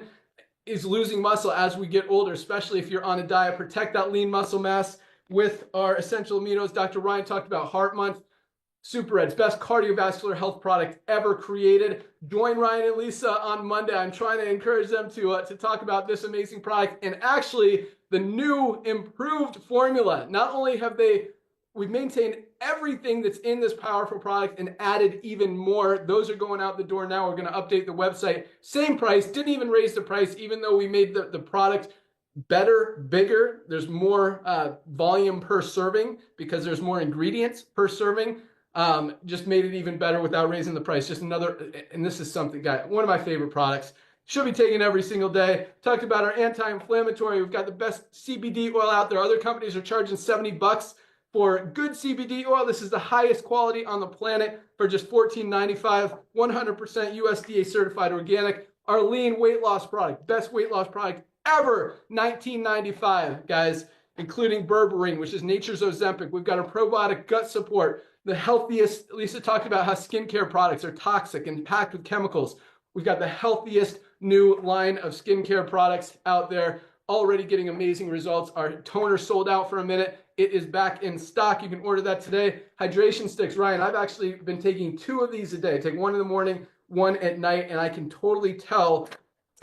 is losing muscle as we get older, especially if you're on a diet. Protect that lean muscle mass with our essential aminos. Dr. Ryan talked about Heart Month. Super Ed's best cardiovascular health product ever created. Join Ryan and Lisa on Monday. I'm trying to encourage them to talk about this amazing product and actually the new improved formula. Not only have we've maintained everything that's in this powerful product and added even more. Those are going out the door now. We're going to update the website. Same price, didn't even raise the price, even though we made the product better, bigger. There's more volume per serving because there's more ingredients per serving. Just made it even better without raising the price. Just another, and this is something, guys, one of my favorite products. Should be taken every single day. Talked about our anti-inflammatory. We've got the best CBD oil out there. Other companies are charging $70 for good CBD oil. This is the highest quality on the planet for just $14.95. 100% USDA certified organic. Our lean weight loss product, best weight loss product ever, $19.95, guys, including berberine, which is nature's Ozempic. We've got a probiotic gut support. The healthiest, Lisa talked about how skincare products are toxic and packed with chemicals. We've got the healthiest new line of skincare products out there, already getting amazing results. Our toner sold out for a minute. It is back in stock. You can order that today. Hydration sticks. Ryan, I've actually been taking 2 of these a day. I take 1 in the morning, 1 at night, and I can totally tell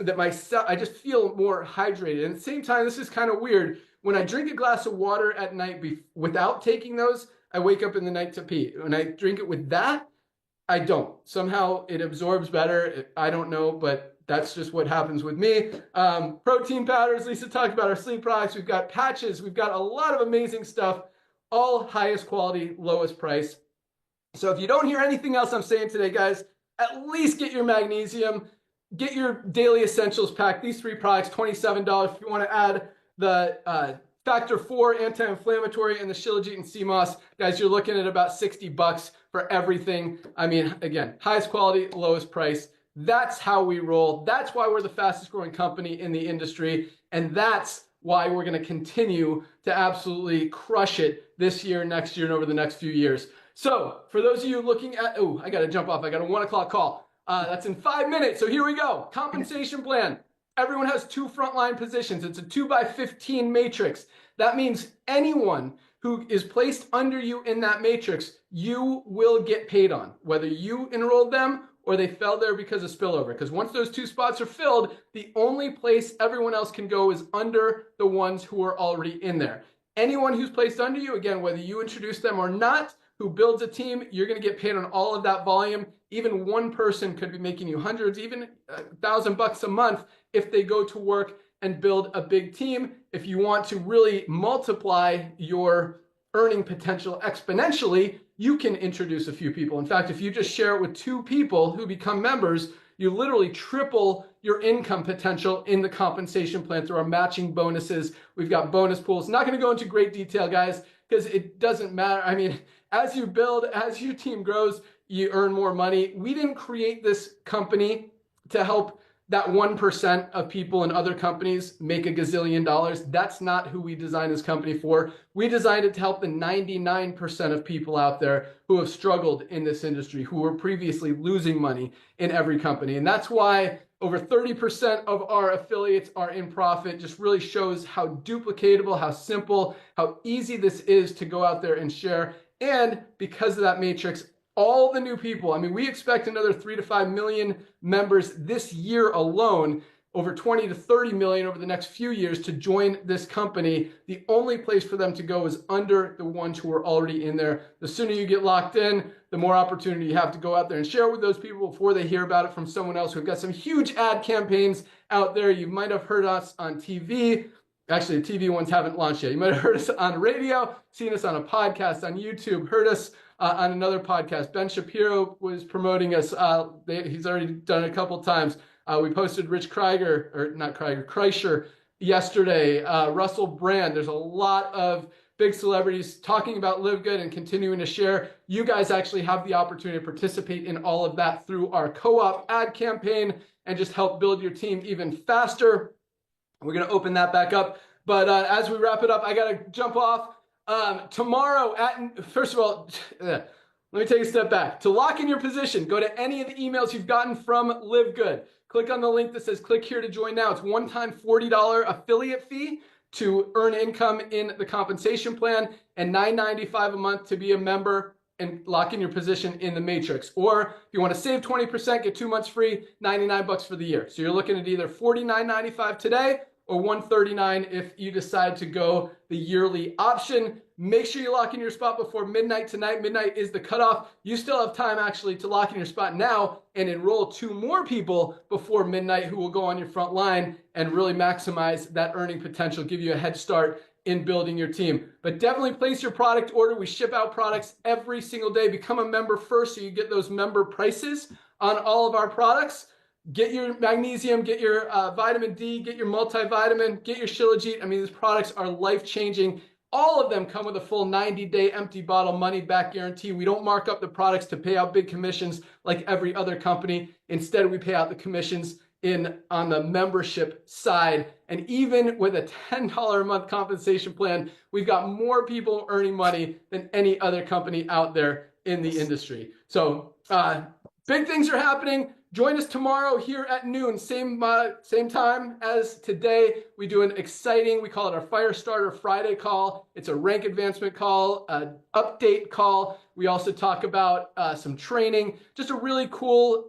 that I just feel more hydrated. And at the same time, this is kind of weird. When I drink a glass of water at night without taking those, I wake up in the night to pee. When I drink it with that, I don't. Somehow it absorbs better. I don't know, but that's just what happens with me. Protein powders, Lisa talked about our sleep products. We've got patches. We've got a lot of amazing stuff, all highest quality, lowest price. So if you don't hear anything else I'm saying today, guys, at least get your magnesium. get your daily essentials pack. These 3 products, $27. If you want to add the Factor 4 anti-inflammatory and the Shilajit and sea moss, guys, you're looking at about $60 for everything. I mean, again, highest quality, lowest price. That's how we roll. That's why we're the fastest growing company in the industry. And that's why we're going to continue to absolutely crush it this year, next year, and over the next few years. So for those of you looking at, oh, I got to jump off. I got a 1 o'clock call. That's in 5 minutes. So here we go. Compensation plan. Everyone has 2 frontline positions. It's a 2x15 matrix. That means anyone who is placed under you in that matrix, you will get paid on, whether you enrolled them or they fell there because of spillover. Because once those 2 spots are filled, the only place everyone else can go is under the ones who are already in there. Anyone who's placed under you, again, whether you introduce them or not, who builds a team, you're going to get paid on all of that volume. Even one person could be making you hundreds, even $1,000 a month if they go to work and build a big team. If you want to really multiply your earning potential exponentially, you can introduce a few people. In fact, if you just share it with 2 people who become members, you literally triple your income potential in the compensation plan through our matching bonuses. We've got bonus pools. Not going to go into great detail, guys, because it doesn't matter. I mean, as you build, as your team grows, you earn more money. We didn't create this company to help that 1% of people in other companies make a gazillion dollars. That's not who we designed this company for. We designed it to help the 99% of people out there who have struggled in this industry, who were previously losing money in every company. And that's why over 30% of our affiliates are in profit. Just really shows how duplicatable, how simple, how easy this is to go out there and share. And because of that matrix, all the new people, I mean, we expect another 3 to 5 million members this year alone, over 20 to 30 million over the next few years to join this company. The only place for them to go is under the ones who are already in there. The sooner you get locked in, the more opportunity you have to go out there and share with those people before they hear about it from someone else. We've got some huge ad campaigns out there. You might have heard us on TV. Actually, the TV ones haven't launched yet. You might have heard us on radio, seen us on a podcast, on YouTube, heard us on another podcast. Ben Shapiro was promoting us. He's already done it a couple times. We posted Rich Kreischer yesterday, Russell Brand. There's a lot of big celebrities talking about LiveGood and continuing to share. You guys actually have the opportunity to participate in all of that through our co-op ad campaign and just help build your team even faster. We're going to open that back up. But as we wrap it up, I got to jump off. Tomorrow, first of all, let me take a step back. To lock in your position, go to any of the emails you've gotten from LiveGood. Click on the link that says click here to join now. It's one-time $40 affiliate fee to earn income in the compensation plan and $9.95 a month to be a member and lock in your position in the matrix. Or if you want to save 20%, get 2 months free, $99 for the year. So you're looking at either $49.95 today or $139 if you decide to go the yearly option. Make sure you lock in your spot before midnight tonight. Midnight is the cutoff. You still have time actually to lock in your spot now and enroll 2 more people before midnight who will go on your front line and really maximize that earning potential, give you a head start in building your team. But definitely place your product order. We ship out products every single day. Become a member first so you get those member prices on all of our products. Get your magnesium, get your vitamin D, get your multivitamin, get your Shilajit. I mean, these products are life-changing. All of them come with a full 90-day empty bottle money-back guarantee. We don't mark up the products to pay out big commissions like every other company. Instead, we pay out the commissions on the membership side. And even with a $10 a month compensation plan, we've got more people earning money than any other company out there in the industry. So big things are happening. Join us tomorrow here at noon, same time as today. We do an exciting, we call it our Fire Starter Friday call. It's a rank advancement call, an update call. We also talk about some training, just a really cool,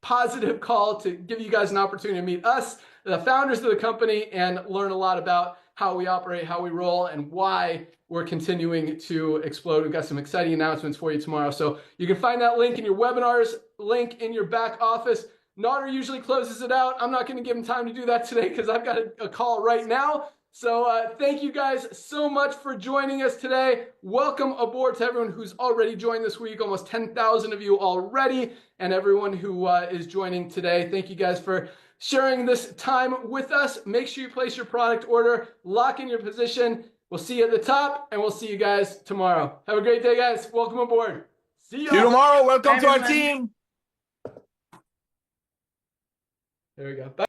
positive call to give you guys an opportunity to meet us, the founders of the company, and learn a lot about how we operate, how we roll, and why we're continuing to explode. We've got some exciting announcements for you tomorrow. So you can find that link in your webinars, link in your back office. Nader usually closes it out. I'm not going to give him time to do that today because I've got a call right now. So thank you guys so much for joining us today. Welcome aboard to everyone who's already joined this week. Almost 10,000 of you already, and everyone who is joining today. Thank you guys for sharing this time with us. Make sure you place your product order, lock in your position. We'll see you at the top, and we'll see you guys tomorrow. Have a great day, guys. Welcome aboard. See See you you tomorrow. Welcome Bye, to our everyone. team. There we go. Bye.